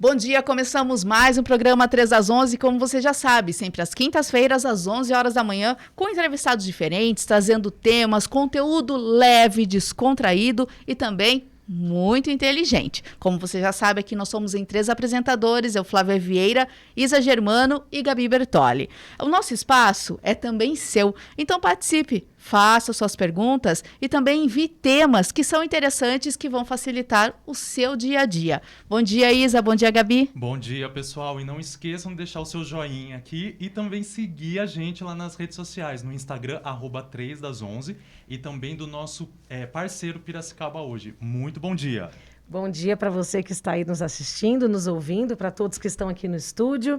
Bom dia, começamos mais um programa 3 às 11, como você já sabe, sempre às quintas-feiras, às 11 horas da manhã, com entrevistados diferentes, trazendo temas, conteúdo leve, descontraído e também muito inteligente. Como você já sabe, aqui nós somos em 3 apresentadores, eu, Flávia Vieira, Isa Germano e Gabi Bertoli. O nosso espaço é também seu, então participe, faça suas perguntas e também envie temas que são interessantes, que vão facilitar o seu dia a dia. Bom dia, Isa, bom dia, Gabi. Bom dia, pessoal, e não esqueçam de deixar o seu joinha aqui e também seguir a gente lá nas redes sociais, no Instagram, @3das11, e também do nosso parceiro Piracicaba Hoje. Muito bom dia! Bom dia para você que está aí nos assistindo, nos ouvindo, para todos que estão aqui no estúdio.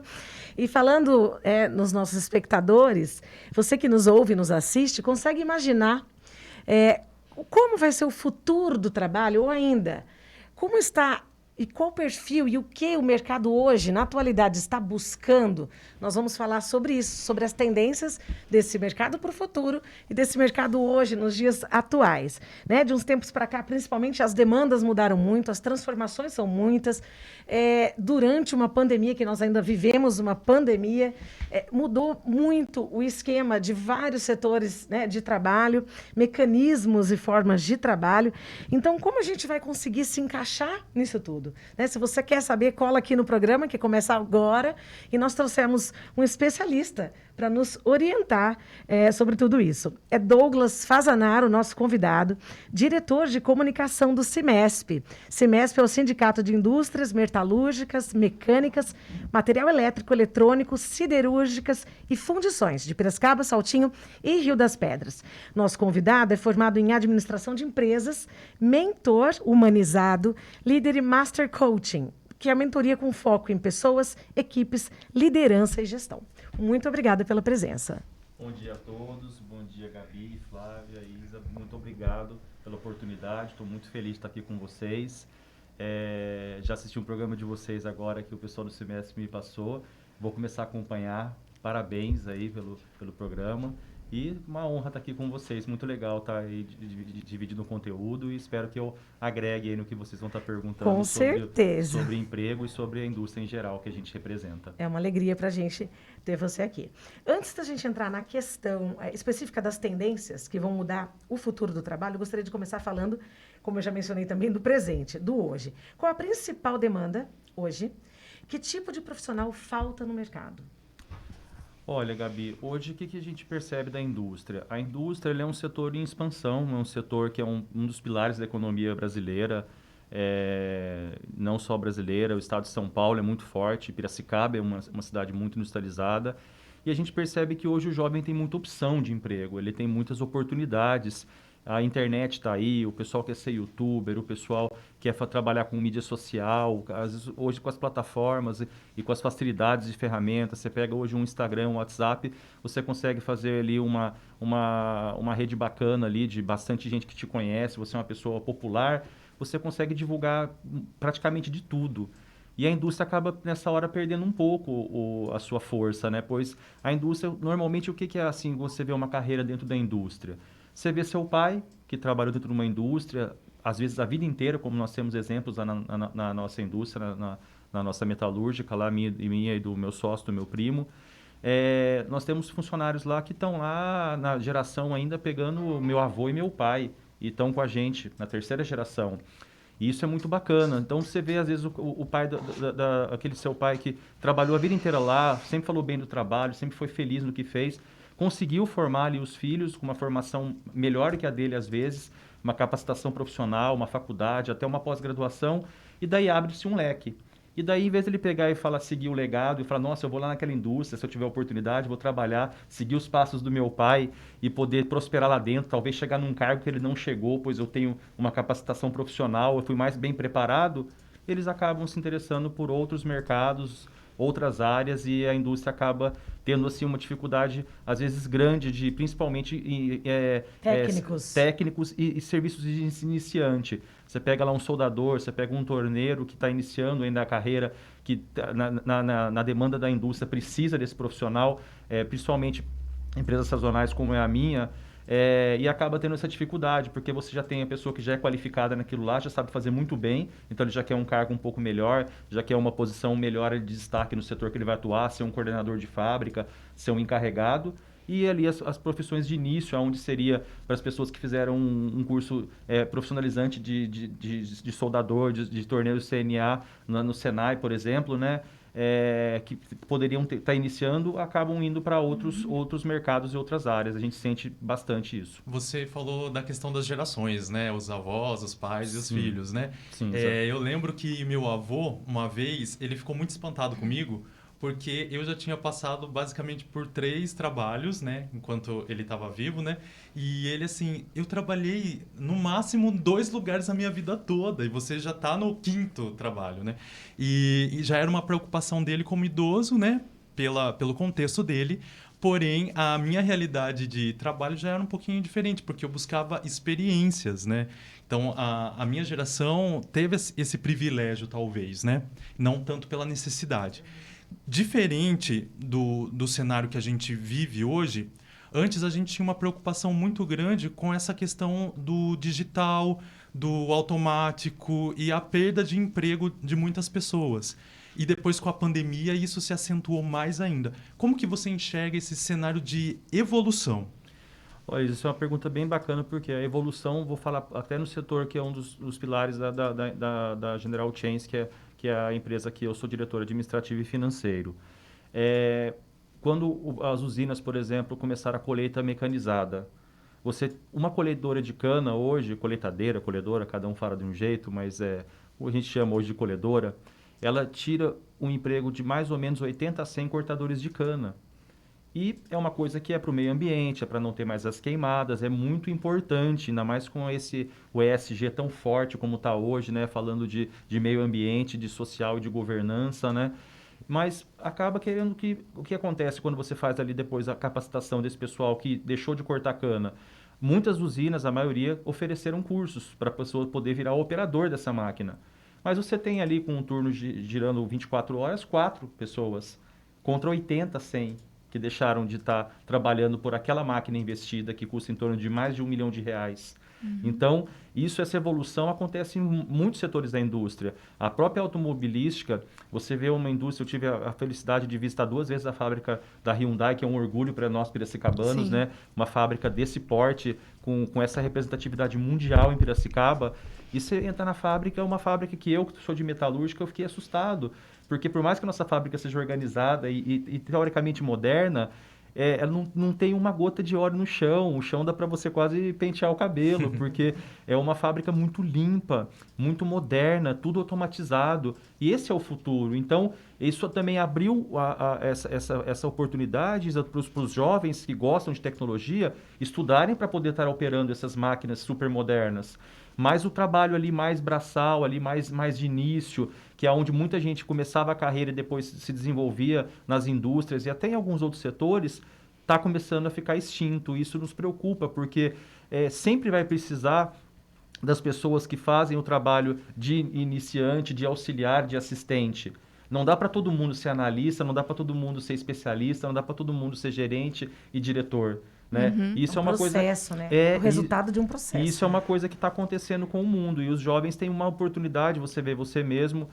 E falando nos nossos espectadores, você que nos ouve e nos assiste, consegue imaginar como vai ser o futuro do trabalho, ou ainda, como está e qual o perfil e o que o mercado hoje, na atualidade, está buscando? Nós vamos falar sobre isso, sobre as tendências desse mercado para o futuro e desse mercado hoje, nos dias atuais. Né? De uns tempos para cá, principalmente, as demandas mudaram muito, as transformações são muitas. Durante uma pandemia, que nós ainda vivemos uma pandemia, mudou muito o esquema de vários setores, né, de trabalho, mecanismos e formas de trabalho. Então, como a gente vai conseguir se encaixar nisso tudo? Né? Se você quer saber, cola aqui no programa, que começa agora, e nós trouxemos um especialista para nos orientar sobre tudo isso. É Douglas Fazanaro, nosso convidado, diretor de comunicação do CIMESP. CIMESP é o Sindicato de Indústrias Metalúrgicas, Mecânicas, Material Elétrico, Eletrônico, Siderúrgicas e Fundições, de Piracicaba, Saltinho e Rio das Pedras. Nosso convidado é formado em administração de empresas, mentor humanizado, líder e master coaching, que é a mentoria com foco em pessoas, equipes, liderança e gestão. Muito obrigada pela presença. Bom dia a todos, bom dia Gabi, Flávia, Isa, muito obrigado pela oportunidade, estou muito feliz de estar aqui com vocês. Já assisti um programa de vocês agora que o pessoal do semestre me passou, vou começar a acompanhar, parabéns aí pelo programa. E uma honra estar aqui com vocês, muito legal estar aí dividindo o conteúdo e espero que eu agregue aí no que vocês vão estar perguntando com certeza. Sobre emprego e sobre a indústria em geral que a gente representa. É uma alegria para a gente ter você aqui. Antes da gente entrar na questão específica das tendências que vão mudar o futuro do trabalho, eu gostaria de começar falando, como eu já mencionei também, do presente, do hoje. Qual a principal demanda hoje? Que tipo de profissional falta no mercado? Olha, Gabi, hoje o que a gente percebe da indústria? A indústria é um setor em expansão, é um setor que é um dos pilares da economia brasileira, não só brasileira, o estado de São Paulo é muito forte, Piracicaba é uma cidade muito industrializada, e a gente percebe que hoje o jovem tem muita opção de emprego, ele tem muitas oportunidades. A internet está aí, o pessoal quer ser youtuber, o pessoal quer trabalhar com mídia social, às vezes, hoje com as plataformas e com as facilidades de ferramentas, você pega hoje um Instagram, um WhatsApp, você consegue fazer ali uma rede bacana ali de bastante gente que te conhece, você é uma pessoa popular, você consegue divulgar praticamente de tudo. E a indústria acaba, nessa hora, perdendo um pouco a sua força, né? Pois a indústria, normalmente, o que é assim, você vê uma carreira dentro da indústria? Você vê seu pai, que trabalhou dentro de uma indústria, às vezes a vida inteira, como nós temos exemplos lá na nossa indústria, na nossa metalúrgica, lá minha e do meu sócio, do meu primo. Nós temos funcionários lá que estão lá na geração ainda pegando o meu avô e meu pai, e estão com a gente na terceira geração. E isso é muito bacana. Então você vê, às vezes, o pai, aquele seu pai que trabalhou a vida inteira lá, sempre falou bem do trabalho, sempre foi feliz no que fez, conseguiu formar ali os filhos com uma formação melhor que a dele às vezes, uma capacitação profissional, uma faculdade, até uma pós-graduação, e daí abre-se um leque. E daí, em vez de ele pegar e seguir o legado e falar, nossa, eu vou lá naquela indústria, se eu tiver oportunidade, vou trabalhar, seguir os passos do meu pai e poder prosperar lá dentro, talvez chegar num cargo que ele não chegou, pois eu tenho uma capacitação profissional, eu fui mais bem preparado, eles acabam se interessando por outros mercados, outras áreas, e a indústria acaba tendo assim uma dificuldade às vezes grande de principalmente técnicos e serviços de iniciante. Você pega lá um soldador, você pega um torneiro que está iniciando ainda a carreira, que na demanda da indústria precisa desse profissional, principalmente empresas sazonais como é a minha. E acaba tendo essa dificuldade, porque você já tem a pessoa que já é qualificada naquilo lá, já sabe fazer muito bem, então ele já quer um cargo um pouco melhor, já quer uma posição melhor de destaque no setor que ele vai atuar, ser um coordenador de fábrica, ser um encarregado. E ali as profissões de início, onde seria para as pessoas que fizeram um curso profissionalizante de soldador, de torneio CNA no Senai, por exemplo, né? Que poderiam estar iniciando, acabam indo para outros mercados e outras áreas. A gente sente bastante isso. Você falou da questão das gerações, né? Os avós, os pais e os filhos, né? Sim, eu lembro que meu avô, uma vez, ele ficou muito espantado comigo, porque eu já tinha passado basicamente por 3 trabalhos, né? Enquanto ele estava vivo, né? E ele, assim, eu trabalhei no máximo 2 lugares a minha vida toda, e você já está no 5º trabalho, né? E já era uma preocupação dele como idoso, né? Pelo contexto dele. Porém, a minha realidade de trabalho já era um pouquinho diferente, porque eu buscava experiências, né? Então, a minha geração teve esse privilégio, talvez, né? Não tanto pela necessidade. Diferente do cenário que a gente vive hoje, antes a gente tinha uma preocupação muito grande com essa questão do digital, do automático e a perda de emprego de muitas pessoas. E depois, com a pandemia, isso se acentuou mais ainda. Como que você enxerga esse cenário de evolução? Olha, isso é uma pergunta bem bacana, porque a evolução, vou falar até no setor que é um dos pilares da General Chains, que é a empresa que eu sou diretor administrativo e financeiro. Quando as usinas, por exemplo, começaram a colheita mecanizada, uma colhedora de cana hoje, colheitadeira, colhedora, cada um fala de um jeito, mas a gente chama hoje de colhedora, ela tira um emprego de mais ou menos 80 a 100 cortadores de cana. E é uma coisa que é para o meio ambiente, é para não ter mais as queimadas, é muito importante, ainda mais com o ESG tão forte como está hoje, né? Falando de meio ambiente, de social e de governança, né? Mas acaba querendo o que acontece quando você faz ali depois a capacitação desse pessoal que deixou de cortar cana. Muitas usinas, a maioria, ofereceram cursos para a pessoa poder virar o operador dessa máquina. Mas você tem ali com um turno girando 24 horas, 4 pessoas, contra 80, 100. Que deixaram de estar trabalhando por aquela máquina investida que custa em torno de mais de R$1 milhão. Então, essa evolução acontece em muitos setores da indústria. A própria automobilística, você vê uma indústria, eu tive a felicidade de visitar 2 vezes a fábrica da Hyundai, que é um orgulho para nós piracicabanos, né? Uma fábrica desse porte, com essa representatividade mundial em Piracicaba. E você entra na fábrica, é uma fábrica que sou de metalúrgica, eu fiquei assustado. Porque por mais que a nossa fábrica seja organizada e teoricamente moderna, ela não tem uma gota de óleo no chão. O chão dá para você quase pentear o cabelo, porque é uma fábrica muito limpa, muito moderna, tudo automatizado. E esse é o futuro. Então, isso também abriu essa oportunidade para os jovens que gostam de tecnologia estudarem para poder estar operando essas máquinas super modernas. Mas o trabalho ali mais braçal, ali mais de início, que é onde muita gente começava a carreira e depois se desenvolvia nas indústrias e até em alguns outros setores, está começando a ficar extinto. Isso nos preocupa, porque sempre vai precisar das pessoas que fazem o trabalho de iniciante, de auxiliar, de assistente. Não dá para todo mundo ser analista, não dá para todo mundo ser especialista, não dá para todo mundo ser gerente e diretor. Né? Isso é uma processo, coisa, né? O resultado de um processo. Isso é uma coisa que está acontecendo com o mundo. E os jovens têm uma oportunidade, você vê, você mesmo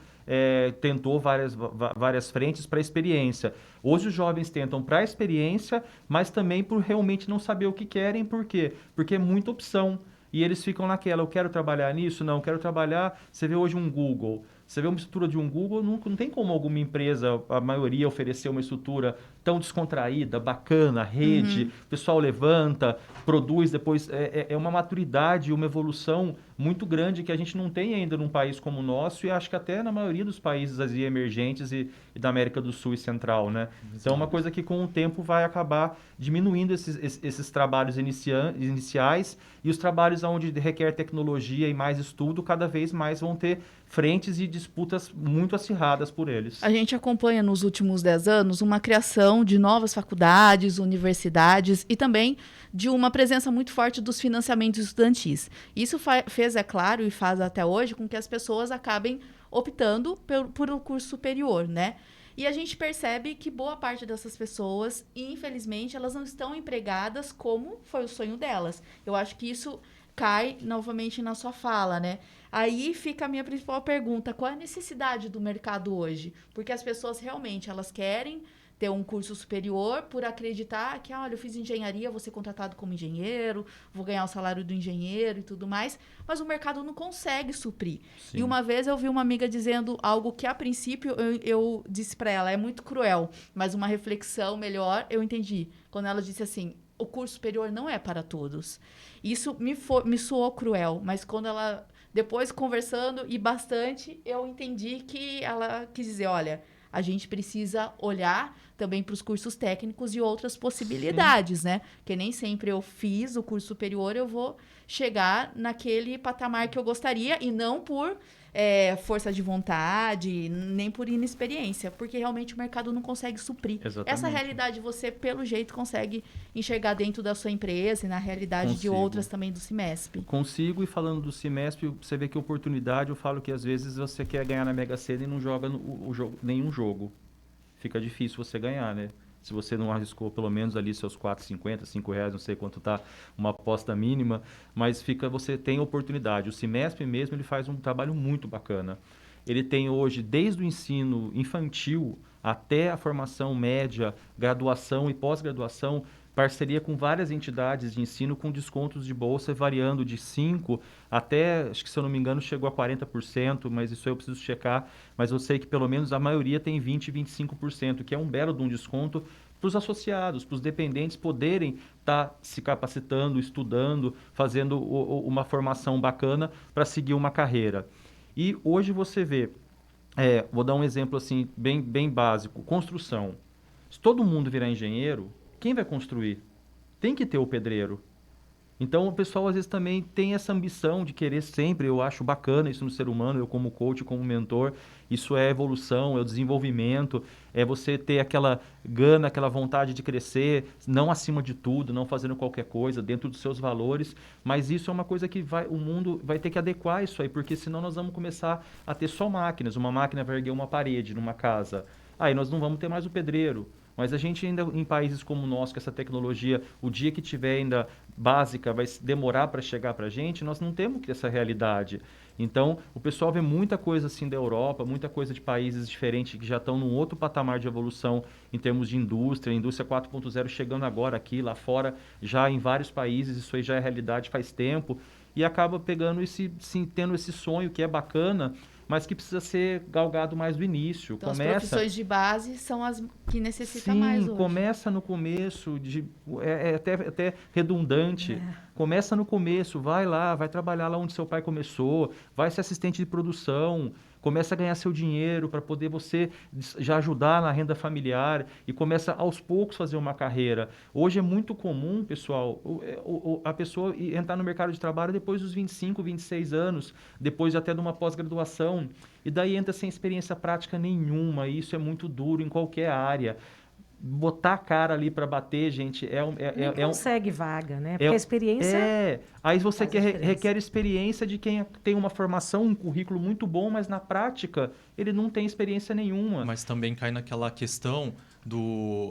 tentou várias frentes para a experiência. Hoje os jovens tentam para a experiência, mas também por realmente não saber o que querem. Por quê? Porque é muita opção. E eles ficam naquela, eu quero trabalhar nisso? Não, eu quero trabalhar... Você vê hoje um Google... Você vê uma estrutura de um Google, não tem como alguma empresa, a maioria, oferecer uma estrutura tão descontraída, bacana, rede, o pessoal levanta, produz, depois é uma maturidade, uma evolução muito grande que a gente não tem ainda num país como o nosso e acho que até na maioria dos países emergentes e da América do Sul e Central, né? Então é uma coisa que com o tempo vai acabar diminuindo esses trabalhos iniciais e os trabalhos onde requer tecnologia e mais estudo, cada vez mais vão ter frentes e disputas muito acirradas por eles. A gente acompanha nos últimos 10 anos uma criação de novas faculdades, universidades e também de uma presença muito forte dos financiamentos estudantis. Isso fez, é claro, e faz até hoje com que as pessoas acabem optando por um curso superior, né? E a gente percebe que boa parte dessas pessoas, infelizmente, elas não estão empregadas como foi o sonho delas. Eu acho que isso cai novamente na sua fala, né? Aí fica a minha principal pergunta: qual é a necessidade do mercado hoje? Porque as pessoas realmente, elas querem ter um curso superior por acreditar que, olha, eu fiz engenharia, vou ser contratado como engenheiro, vou ganhar o salário do engenheiro e tudo mais, mas o mercado não consegue suprir. Sim. E uma vez eu vi uma amiga dizendo algo que, a princípio, eu disse para ela, é muito cruel, mas uma reflexão melhor eu entendi. Quando ela disse assim: o curso superior não é para todos. Isso me soou cruel, mas quando ela, depois conversando e bastante, eu entendi que ela quis dizer, olha, a gente precisa olhar também para os cursos técnicos e outras possibilidades, né? Porque nem sempre eu fiz o curso superior, eu vou chegar naquele patamar que eu gostaria, e não por força de vontade, nem por inexperiência, porque realmente o mercado não consegue suprir. Exatamente. Essa realidade você, pelo jeito, consegue enxergar dentro da sua empresa e na realidade de Consigo. outras também do Cimesp. Consigo, e falando do Cimesp, você vê que oportunidade, eu falo que às vezes você quer ganhar na Mega Sena e não joga nenhum jogo. Fica difícil você ganhar, né? Se você não arriscou pelo menos ali seus R$4,50, R$5, não sei quanto tá uma aposta mínima, mas você tem oportunidade. O Cimesp mesmo, ele faz um trabalho muito bacana. Ele tem hoje, desde o ensino infantil até a formação média, graduação e pós-graduação, parceria com várias entidades de ensino com descontos de bolsa variando de 5% até, acho que se eu não me engano, chegou a 40%, mas isso aí eu preciso checar. Mas eu sei que pelo menos a maioria tem 20%, 25%, que é um belo de um desconto para os associados, para os dependentes poderem estar se capacitando, estudando, fazendo uma formação bacana para seguir uma carreira. E hoje você vê, vou dar um exemplo assim bem básico, construção. Se todo mundo virar engenheiro, quem vai construir? Tem que ter o pedreiro. Então, o pessoal às vezes também tem essa ambição de querer sempre, eu acho bacana isso no ser humano, eu como coach, como mentor, isso é evolução, é o desenvolvimento, é você ter aquela gana, aquela vontade de crescer, não acima de tudo, não fazendo qualquer coisa, dentro dos seus valores, mas isso é uma coisa que o mundo vai ter que adequar isso aí, porque senão nós vamos começar a ter só máquinas, uma máquina vai erguer uma parede numa casa, aí nós não vamos ter mais o pedreiro. Mas a gente ainda, em países como o nosso, que essa tecnologia, o dia que tiver ainda básica, vai demorar para chegar para a gente, nós não temos essa realidade. Então, o pessoal vê muita coisa assim da Europa, muita coisa de países diferentes que já estão num outro patamar de evolução em termos de indústria, indústria 4.0 chegando agora aqui, lá fora, já em vários países, isso aí já é realidade faz tempo, e acaba pegando tendo esse sonho que é bacana, mas que precisa ser galgado mais do início. Então, as profissões de base são as que necessitam mais hoje. Começa no começo, é até redundante. Começa no começo, vai lá, vai trabalhar lá onde seu pai começou, vai ser assistente de produção, começa a ganhar seu dinheiro para poder você já ajudar na renda familiar e começa aos poucos fazer uma carreira. Hoje é muito comum, pessoal, a pessoa entrar no mercado de trabalho depois dos 25, 26 anos, depois até de uma pós-graduação, e daí entra sem experiência prática nenhuma, e isso é muito duro em qualquer área. Botar a cara ali para bater, gente, não consegue vaga, né? Porque a experiência... Aí você requer experiência de quem tem uma formação, um currículo muito bom, mas na prática ele não tem experiência nenhuma. Mas também cai naquela questão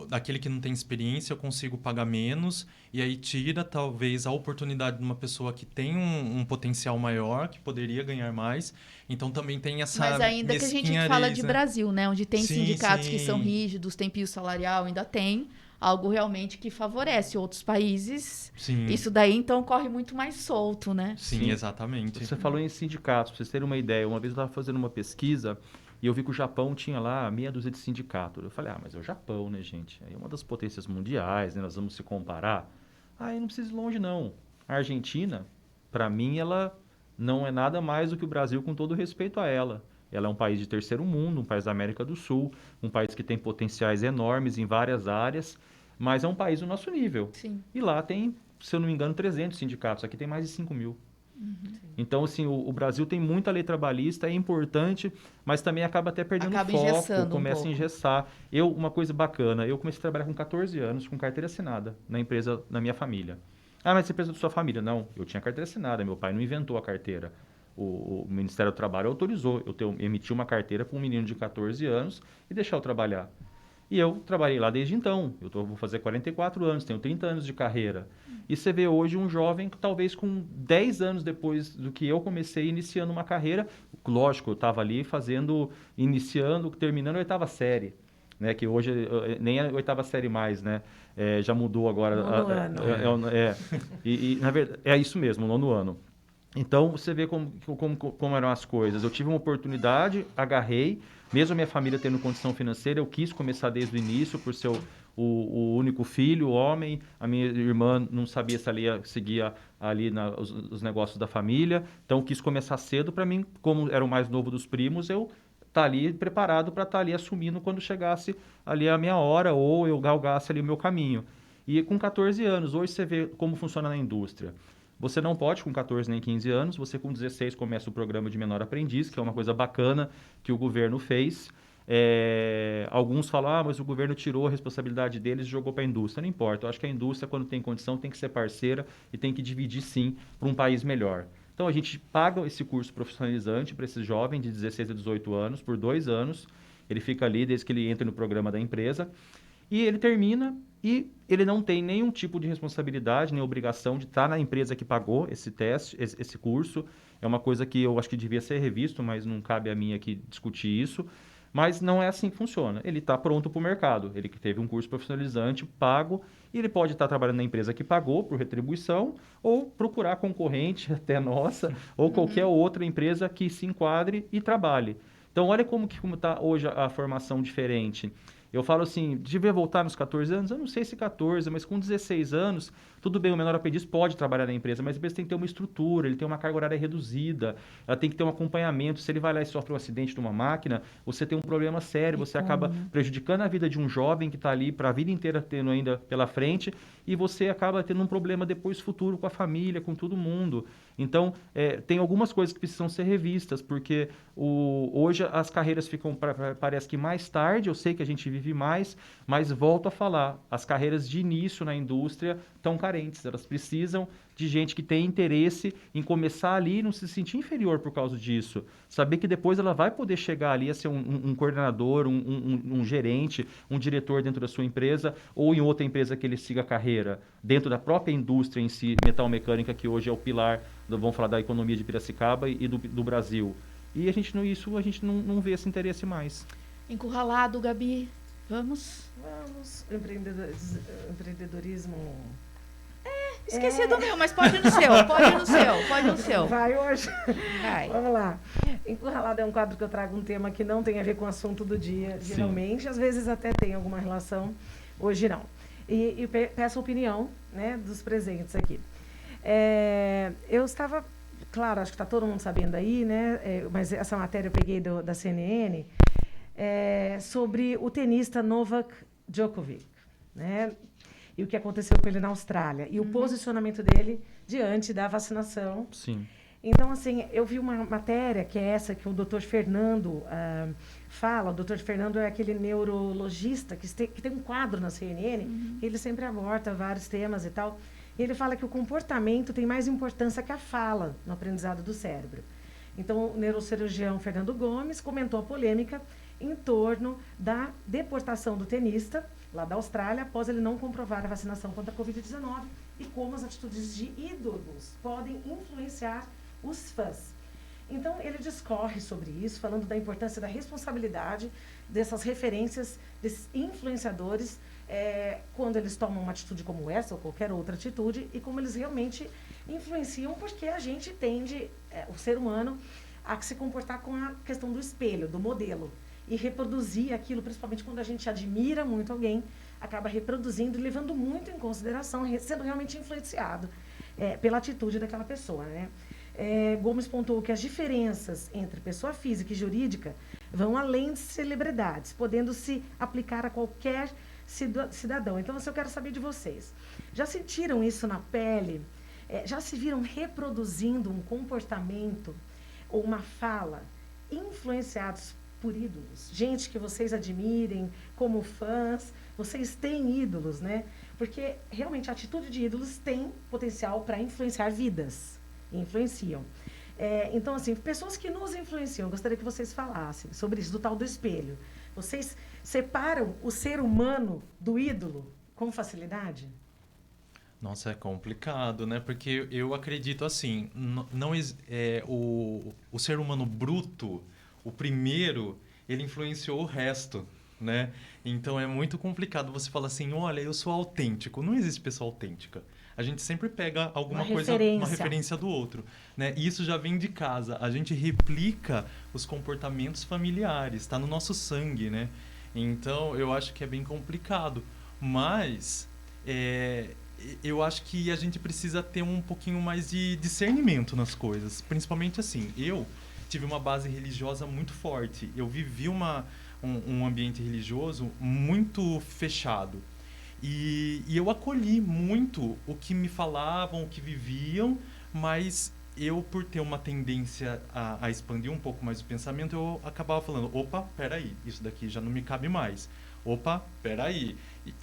daquele que não tem experiência, eu consigo pagar menos, e aí tira talvez a oportunidade de uma pessoa que tem um potencial maior, que poderia ganhar mais. Então também tem essa Mas ainda que a gente fala de Brasil, né? Onde tem sindicatos que são rígidos, tem piso salarial, ainda tem algo realmente que favorece outros países. Sim. Isso daí, então, corre muito mais solto, né? Sim, exatamente. Você falou em sindicatos, para vocês terem uma ideia. Uma vez eu estava fazendo uma pesquisa e eu vi que o Japão tinha lá meia dúzia de sindicatos. Eu falei, mas é o Japão, né, gente? É uma das potências mundiais, né? Nós vamos se comparar. Aí não precisa ir longe, não. A Argentina, para mim, ela não é nada mais do que o Brasil, com todo respeito a ela. Ela é um país de terceiro mundo, um país da América do Sul, um país que tem potenciais enormes em várias áreas, mas é um país do nosso nível. Sim. E lá tem, se eu não me engano, 300 sindicatos. Aqui tem mais de 5 mil. Então, assim, o Brasil tem muita lei trabalhista, é importante, mas também acaba até perdendo foco, começa a engessar. Uma coisa bacana, eu comecei a trabalhar com 14 anos com carteira assinada na empresa da minha família. Mas essa empresa da sua família? Não, eu tinha carteira assinada, meu pai não inventou a carteira. o Ministério do Trabalho autorizou eu emitir uma carteira para um menino de 14 anos e deixar eu trabalhar. E eu trabalhei lá desde então. Vou fazer 44 anos, tenho 30 anos de carreira. E você vê hoje um jovem que talvez com 10 anos depois do que eu comecei iniciando uma carreira, lógico, eu estava ali iniciando, terminando a 8ª série. Né, que hoje nem a 8ª série mais, né? Já mudou agora. Nono ano. Na verdade, é isso mesmo, 9º ano. Então, você vê como eram as coisas. Eu tive uma oportunidade, agarrei, mesmo a minha família tendo condição financeira, eu quis começar desde o início, por ser o único filho, homem. A minha irmã não sabia se ela ia seguir ali os negócios da família. Então, eu quis começar cedo. Para mim, como era o mais novo dos primos, eu estar ali preparado para estar ali assumindo quando chegasse ali a minha hora ou eu galgasse ali o meu caminho. E com 14 anos, hoje você vê como funciona na indústria. Você não pode com 14 nem 15 anos, você com 16 começa o programa de menor aprendiz, que é uma coisa bacana que o governo fez. Alguns falam, mas o governo tirou a responsabilidade deles e jogou para a indústria. Não importa, eu acho que a indústria, quando tem condição, tem que ser parceira e tem que dividir, sim, para um país melhor. Então, a gente paga esse curso profissionalizante para esse jovem de 16 a 18 anos, por 2 anos. Ele fica ali desde que ele entra no programa da empresa. E ele termina e ele não tem nenhum tipo de responsabilidade, nem obrigação de estar na empresa que pagou esse teste, esse curso. É uma coisa que eu acho que devia ser revisto, mas não cabe a mim aqui discutir isso. Mas não é assim que funciona. Ele está pronto para o mercado. Ele que teve um curso profissionalizante pago e ele pode estar trabalhando na empresa que pagou por retribuição ou procurar concorrente, até nossa, ou qualquer outra empresa que se enquadre e trabalhe. Então, olha como está hoje a formação diferente. Eu falo assim, devia voltar nos 14 anos? Eu não sei se 14, mas com 16 anos, tudo bem, o menor aprendiz pode trabalhar na empresa, mas a empresa tem que ter uma estrutura, ele tem uma carga horária reduzida, ela tem que ter um acompanhamento. Se ele vai lá e sofre um acidente de uma máquina, você tem um problema sério, você acaba prejudicando a vida de um jovem que está ali para a vida inteira tendo ainda pela frente, e você acaba tendo um problema depois futuro com a família, com todo mundo. Então, tem algumas coisas que precisam ser revistas, porque hoje as carreiras ficam, parece que mais tarde, eu sei que a gente vive mais, mas volto a falar, as carreiras de início na indústria estão carentes, elas precisam de gente que tem interesse em começar ali e não se sentir inferior por causa disso. Saber que depois ela vai poder chegar ali a ser um coordenador, um gerente, um diretor dentro da sua empresa ou em outra empresa que ele siga a carreira, dentro da própria indústria em si, metalmecânica, que hoje é o pilar, vamos falar da economia de Piracicaba e do Brasil. E a gente não vê esse interesse mais. Encurralado, Gabi. Vamos. Empreendedorismo. Esqueci do meu, mas pode ir no seu, pode ir no seu. Vai hoje. Vai. Vamos lá. Encurralado é um quadro que eu trago um tema que não tem a ver com o assunto do dia, geralmente. Às vezes até tem alguma relação, hoje não. E peço a opinião, né, dos presentes aqui. Eu estava, claro, acho que está todo mundo sabendo aí, né, mas essa matéria eu peguei da CNN, sobre o tenista Novak Djokovic, né? E o que aconteceu com ele na Austrália. E o posicionamento dele diante da vacinação. Sim. Então, assim, eu vi uma matéria, que é essa que o Dr. Fernando fala. O Dr. Fernando é aquele neurologista que tem um quadro na CNN, que ele sempre aborda vários temas e tal. E ele fala que o comportamento tem mais importância que a fala no aprendizado do cérebro. Então, o neurocirurgião Fernando Gomes comentou a polêmica em torno da deportação do tenista lá da Austrália, após ele não comprovar a vacinação contra a Covid-19 e como as atitudes de ídolos podem influenciar os fãs. Então, ele discorre sobre isso, falando da importância da responsabilidade dessas referências, desses influenciadores, quando eles tomam uma atitude como essa ou qualquer outra atitude, e como eles realmente influenciam, porque a gente tende, o ser humano, a se comportar com a questão do espelho, do modelo, e reproduzir aquilo, principalmente quando a gente admira muito alguém, acaba reproduzindo e levando muito em consideração, sendo realmente influenciado pela atitude daquela pessoa, né? Gomes pontuou que as diferenças entre pessoa física e jurídica vão além de celebridades, podendo se aplicar a qualquer cidadão. Então, eu quero saber de vocês. Já sentiram isso na pele? Já se viram reproduzindo um comportamento ou uma fala influenciados por ídolos? Gente que vocês admirem como fãs, vocês têm ídolos, né? Porque realmente a atitude de ídolos tem potencial para influenciar vidas. Influenciam. Então, assim, pessoas que nos influenciam, eu gostaria que vocês falassem sobre isso, do tal do espelho. Vocês separam o ser humano do ídolo com facilidade? Nossa, é complicado, né? Porque eu acredito assim, o ser humano bruto, o primeiro, ele influenciou o resto, né? Então é muito complicado você falar assim, olha, eu sou autêntico. Não existe pessoa autêntica. A gente sempre pega alguma coisa, uma referência do outro, né? E isso já vem de casa. A gente replica os comportamentos familiares, está no nosso sangue, né? Então eu acho que é bem complicado. Mas eu acho que a gente precisa ter um pouquinho mais de discernimento nas coisas. Principalmente assim, eu tive uma base religiosa muito forte. Eu vivi um ambiente religioso muito fechado. E eu acolhi muito o que me falavam, o que viviam, mas eu, por ter uma tendência a expandir um pouco mais o pensamento, eu acabava falando, opa, peraí, isso daqui já não me cabe mais. Opa, peraí,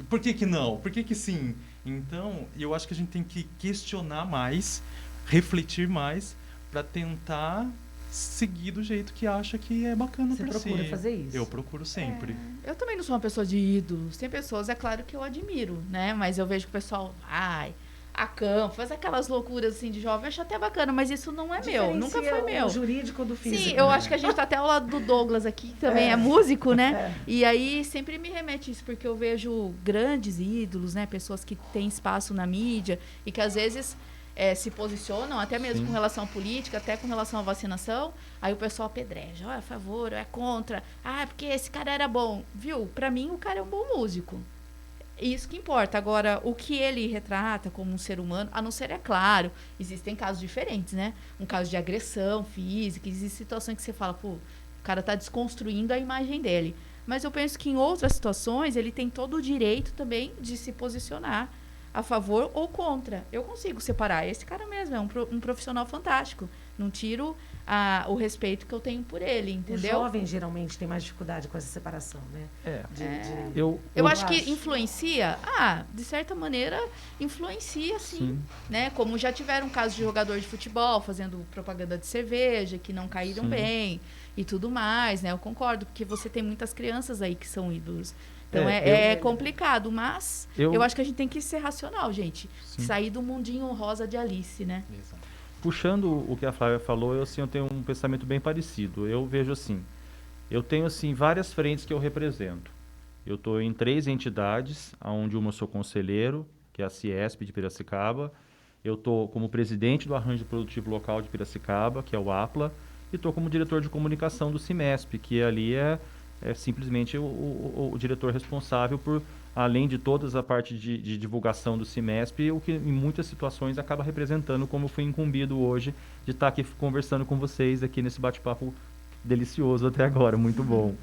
por que que não? Por que que sim? Então, eu acho que a gente tem que questionar mais, refletir mais, para tentar seguir do jeito que acha que é bacana para si. Você procura fazer isso? Eu procuro sempre. Eu também não sou uma pessoa de ídolos. Tem pessoas, é claro, que eu admiro, né? Mas eu vejo que o pessoal vai a campo, faz aquelas loucuras assim de jovem, eu acho até bacana, mas isso não é meu, nunca foi meu. O jurídico do físico. Sim, eu acho que a gente tá até ao lado do Douglas aqui, que também é músico, né? E aí sempre me remete isso, porque eu vejo grandes ídolos, né? Pessoas que têm espaço na mídia e que às vezes se posicionam, até mesmo com relação à política, até com relação à vacinação, aí o pessoal apedreja, é a favor, é contra, porque esse cara era bom, viu? Pra mim o cara é um bom músico. Isso que importa. Agora, o que ele retrata como um ser humano, a não ser, é claro, existem casos diferentes, né? Um caso de agressão física, existe situações que você fala, pô, o cara tá desconstruindo a imagem dele. Mas eu penso que em outras situações ele tem todo o direito também de se posicionar a favor ou contra. Eu consigo separar. Esse cara mesmo é um profissional fantástico. Não tiro o respeito que eu tenho por ele, entendeu? O jovem geralmente tem mais dificuldade com essa separação, né? Eu acho que influencia. De certa maneira, influencia sim. Né? Como já tiveram casos de jogador de futebol fazendo propaganda de cerveja, que não caíram bem e tudo mais, né? Eu concordo, porque você tem muitas crianças aí que são ídolos. Então é complicado, mas eu acho que a gente tem que ser racional, gente. Sim. Sair do mundinho rosa de Alice, né? Exato. Puxando o que a Flávia falou, eu tenho um pensamento bem parecido. Eu vejo assim, eu tenho assim várias frentes que eu represento. Eu estou em 3 entidades, onde uma eu sou conselheiro, que é a Ciesp de Piracicaba. Eu estou como presidente do Arranjo Produtivo Local de Piracicaba, que é o APLA, e estou como diretor de comunicação do CIMESP, que ali é simplesmente o diretor responsável por, além de toda a parte de divulgação do CIMESP, o que em muitas situações acaba representando, como fui incumbido hoje de estar aqui conversando com vocês aqui nesse bate-papo delicioso até agora, muito bom.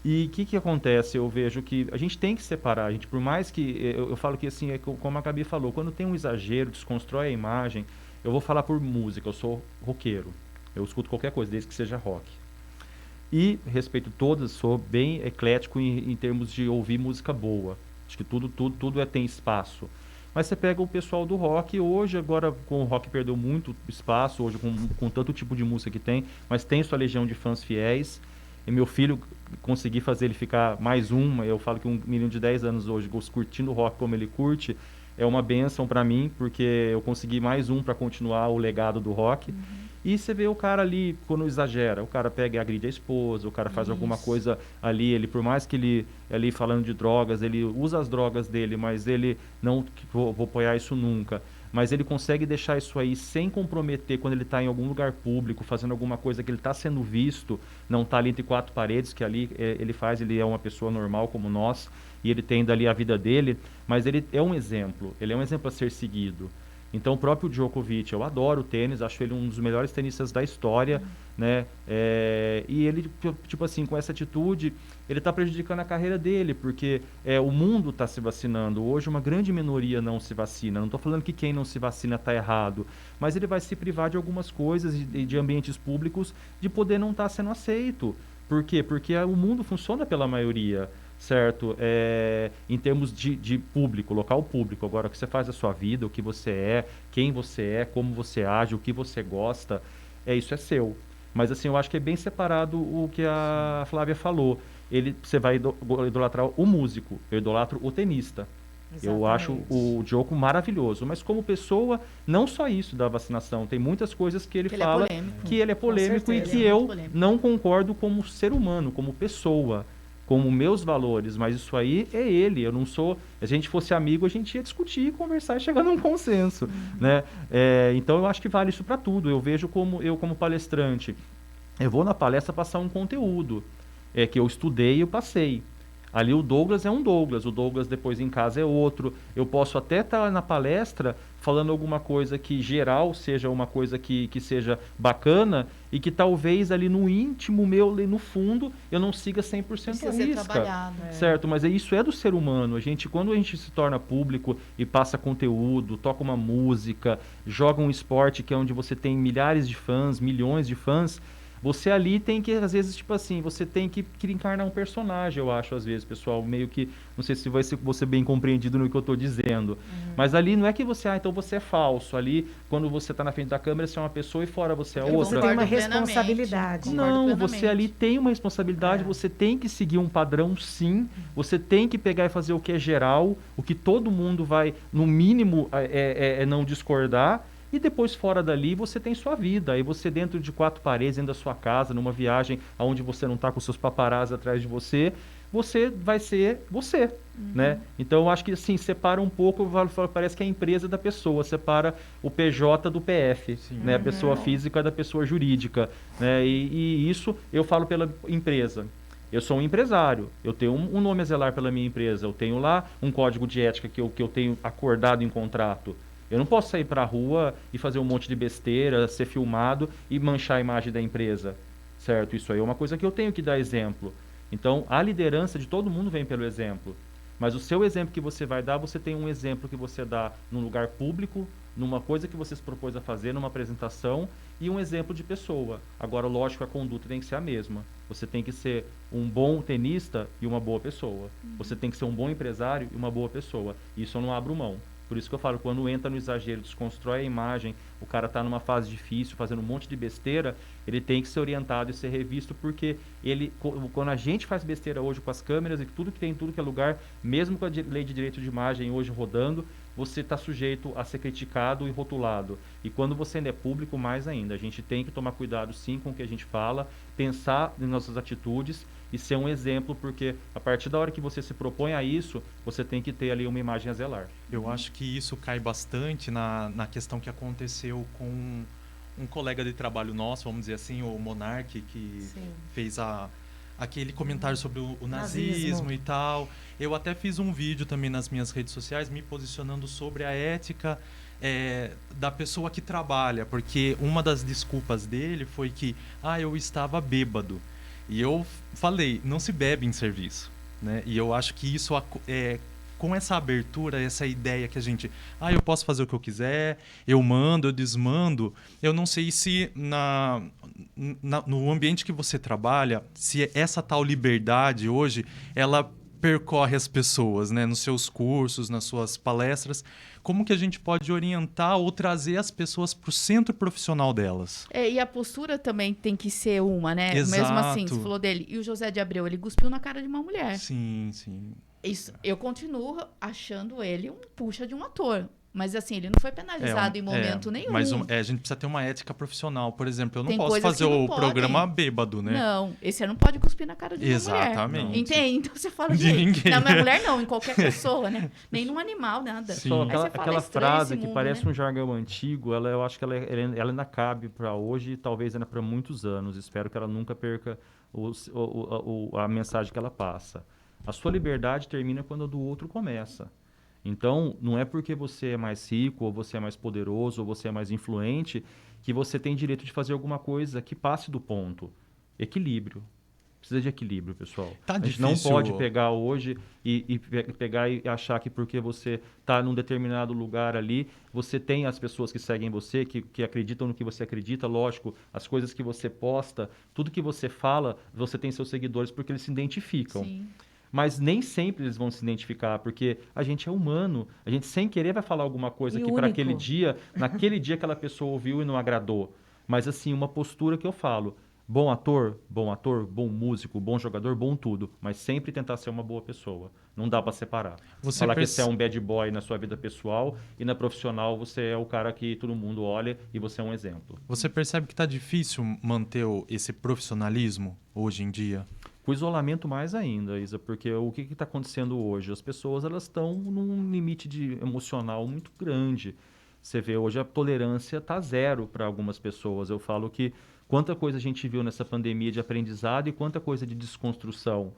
E o que acontece? Eu vejo que a gente tem que separar, por mais que, eu falo que assim, como a Gabi falou, quando tem um exagero, desconstrói a imagem, eu vou falar por música, eu sou roqueiro, eu escuto qualquer coisa, desde que seja rock. E respeito todas, sou bem eclético em termos de ouvir música boa. Acho que tudo tem espaço. Mas você pega o pessoal do rock, hoje agora com o rock perdeu muito espaço, hoje com tanto tipo de música que tem, mas tem sua legião de fãs fiéis. E meu filho, consegui fazer ele ficar mais eu falo que um menino de 10 anos hoje, curtindo rock como ele curte, é uma bênção para mim, porque eu consegui mais para continuar o legado do rock. E você vê o cara ali, quando exagera, o cara pega e agride a esposa, o cara faz alguma coisa ali, ele por mais que ele, ali falando de drogas, ele usa as drogas dele, mas ele não, vou apoiar isso nunca. Mas ele consegue deixar isso aí sem comprometer quando ele está em algum lugar público, fazendo alguma coisa que ele está sendo visto, não está ali entre 4 paredes, que ali ele é uma pessoa normal como nós, e ele tem dali a vida dele, mas ele é um exemplo a ser seguido. Então, o próprio Djokovic, eu adoro o tênis, acho ele um dos melhores tenistas da história, né? E ele, tipo assim, com essa atitude, ele está prejudicando a carreira dele, porque o mundo está se vacinando. Hoje, uma grande minoria não se vacina. Não estou falando que quem não se vacina está errado, mas ele vai se privar de algumas coisas, de ambientes públicos, de poder não estar sendo aceito. Por quê? Porque o mundo funciona pela maioria. Certo? Em termos de público, local público. Agora, o que você faz da sua vida, o que você é, quem você é, como você age, o que você gosta, isso é seu. Mas assim, eu acho que é bem separado o que a Flávia falou. Você vai idolatrar o músico, eu idolatro o tenista. Eu acho o Djoko maravilhoso, mas como pessoa, não só isso da vacinação, tem muitas coisas que ele fala que ele é polêmico e que eu não concordo como ser humano, como pessoa, como meus valores, mas isso aí é ele, eu não sou... Se a gente fosse amigo, a gente ia discutir, conversar e chegar num consenso, né? Então eu acho que vale isso para tudo. Eu vejo como palestrante, eu vou na palestra passar um conteúdo que eu estudei e eu passei. Ali o Douglas é um Douglas, o Douglas depois em casa é outro. Eu posso até estar na palestra falando alguma coisa que geral seja uma coisa que seja bacana e que talvez ali no íntimo meu, ali no fundo, eu não siga 100% a risca. Certo, mas isso é do ser humano. Quando a gente se torna público e passa conteúdo, toca uma música, joga um esporte que é onde você tem milhares de fãs, milhões de fãs, você ali tem que, às vezes, tipo assim, você tem que encarnar um personagem, eu acho, às vezes, pessoal, meio que, não sei se vai ser você bem compreendido no que eu estou dizendo, mas ali não é que você, então você é falso, ali, quando você está na frente da câmera, você é uma pessoa e fora você é outra. Você tem uma responsabilidade. Não, você ali tem uma responsabilidade, você tem que seguir um padrão, sim, você tem que pegar e fazer o que é geral, o que todo mundo vai, no mínimo, não discordar. E depois, fora dali, você tem sua vida. Aí você dentro de 4 paredes, dentro da sua casa, numa viagem onde você não está com seus paparazzi atrás de você, você vai ser você, né? Então, eu acho que, assim, separa um pouco, parece que é a empresa da pessoa, separa o PJ do PF, né? A pessoa física da pessoa jurídica, né? E isso eu falo pela empresa. Eu sou um empresário, eu tenho um nome a zelar pela minha empresa, eu tenho lá um código de ética que eu tenho acordado em contrato. Eu não posso sair para a rua e fazer um monte de besteira, ser filmado e manchar a imagem da empresa, certo? Isso aí é uma coisa que eu tenho que dar exemplo. Então, a liderança de todo mundo vem pelo exemplo. Mas o seu exemplo que você vai dar, você tem um exemplo que você dá num lugar público, numa coisa que você se propôs a fazer, numa apresentação, e um exemplo de pessoa. Agora, lógico, a conduta tem que ser a mesma. Você tem que ser um bom tenista e uma boa pessoa. Você tem que ser um bom empresário e uma boa pessoa. Isso eu não abro mão. Por isso que eu falo, quando entra no exagero, desconstrói a imagem, o cara está numa fase difícil, fazendo um monte de besteira, ele tem que ser orientado e ser revisto, porque quando a gente faz besteira hoje com as câmeras e tudo que tem em tudo que é lugar, mesmo com a lei de direito de imagem hoje rodando, você está sujeito a ser criticado e rotulado. E quando você ainda é público, mais ainda. A gente tem que tomar cuidado, sim, com o que a gente fala, pensar em nossas atitudes e ser um exemplo, porque a partir da hora que você se propõe a isso, você tem que ter ali uma imagem a zelar. Eu acho que isso cai bastante na questão que aconteceu com um colega de trabalho nosso, vamos dizer assim, o Monark, que fez aquele comentário sobre o nazismo e tal. Eu até fiz um vídeo também nas minhas redes sociais me posicionando sobre a ética da pessoa que trabalha, porque uma das desculpas dele foi que eu estava bêbado. E eu falei, não se bebe em serviço, né? E eu acho que isso com essa abertura, essa ideia que a gente... eu posso fazer o que eu quiser, eu mando, eu desmando. Eu não sei se no ambiente que você trabalha, se essa tal liberdade hoje, ela percorre as pessoas, né? Nos seus cursos, nas suas palestras. Como que a gente pode orientar ou trazer as pessoas para o centro profissional delas? E a postura também tem que ser uma, né? Exato. Mesmo assim, você falou dele. E o José de Abreu, ele cuspiu na cara de uma mulher. Sim, sim. Isso, eu continuo achando ele um puxa de um ator. Mas assim, ele não foi penalizado em momento nenhum. Mas a gente precisa ter uma ética profissional. Por exemplo, eu não Tem posso fazer o programa bêbado, né? Não, esse não pode cuspir na cara de uma mulher. Exatamente. Entende? Então você fala de ninguém. Não é mulher não, em qualquer pessoa, né? Nem num animal, nada. Só aquela frase que parece né? um jargão antigo, eu acho que ela ainda cabe para hoje e talvez ainda para muitos anos. Espero que ela nunca perca a mensagem que ela passa. A sua liberdade termina quando a do outro começa. Então, não é porque você é mais rico, ou você é mais poderoso, ou você é mais influente, que você tem direito de fazer alguma coisa que passe do ponto. Equilíbrio. Precisa de equilíbrio, pessoal. Tá difícil. A gente não pode pegar hoje e pegar e achar que porque você está num determinado lugar ali, você tem as pessoas que seguem você, que acreditam no que você acredita, lógico, as coisas que você posta, tudo que você fala, você tem seus seguidores porque eles se identificam. Sim. Mas nem sempre eles vão se identificar, porque a gente é humano. A gente, sem querer, vai falar alguma coisa que para aquele dia, naquele dia aquela pessoa ouviu e não agradou. Mas assim, uma postura que eu falo, bom ator, bom músico, bom jogador, bom tudo, mas sempre tentar ser uma boa pessoa. Não dá para separar. Você Falar que você é um bad boy na sua vida pessoal e na profissional você é o cara que todo mundo olha e você é um exemplo. Você percebe que tá difícil manter esse profissionalismo hoje em dia? Com o isolamento mais ainda, Isa, porque o que está acontecendo hoje? As pessoas elas estão num limite emocional muito grande. Você vê hoje a tolerância está zero para algumas pessoas. Eu falo que quanta coisa a gente viu nessa pandemia de aprendizado e quanta coisa de desconstrução,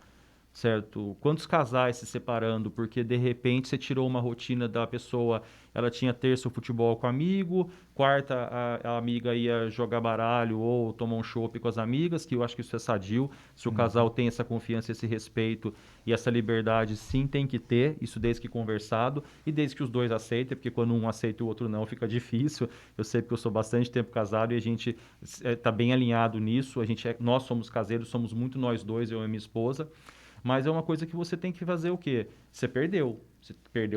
certo? Quantos casais se separando porque de repente você tirou uma rotina da pessoa, ela tinha terça o futebol com amigo, quarta a amiga ia jogar baralho ou tomar um chopp com as amigas, que eu acho que isso é sadio. Se o casal tem essa confiança, esse respeito e essa liberdade, sim, tem que ter, isso desde que conversado e desde que os dois aceitem, porque quando um aceita e o outro não, fica difícil. Eu sei porque eu sou bastante tempo casado e a gente está bem alinhado nisso. Nós somos caseiros, somos muito nós dois, eu e minha esposa. Mas é uma coisa que você tem que fazer o quê? Você perdeu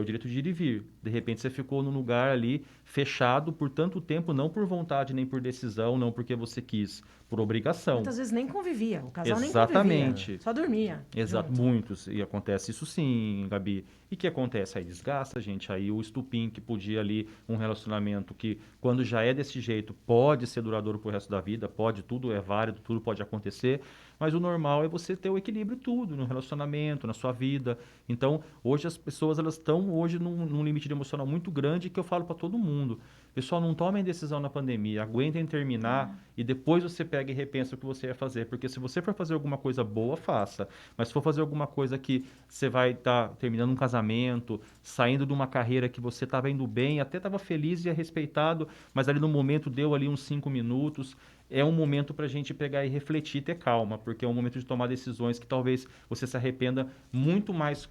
o direito de ir e vir. De repente você ficou num lugar ali fechado por tanto tempo, não por vontade nem por decisão, não porque você quis, por obrigação. Muitas vezes nem convivia, o casal Exatamente. nem convivia, só dormia. Exato, junto. muitos. E acontece isso sim, Gabi. E o que acontece? Aí desgasta, gente. Aí o estupim que podia ali, um relacionamento que, quando já é desse jeito, pode ser duradouro pro resto da vida, pode, tudo é válido, tudo pode acontecer. Mas o normal é você ter o equilíbrio tudo, no relacionamento, na sua vida. Então, hoje as pessoas elas estão hoje num limite emocional muito grande que eu falo para todo mundo. Pessoal, não tomem decisão na pandemia, aguentem terminar e depois você pega e repensa o que você vai fazer. Porque se você for fazer alguma coisa boa, faça. Mas se for fazer alguma coisa que você vai estar terminando um casamento, saindo de uma carreira que você estava indo bem, até estava feliz e é respeitado, mas ali no momento deu ali uns 5 minutos, é um momento para a gente pegar e refletir e ter calma, porque é um momento de tomar decisões que talvez você se arrependa muito mais,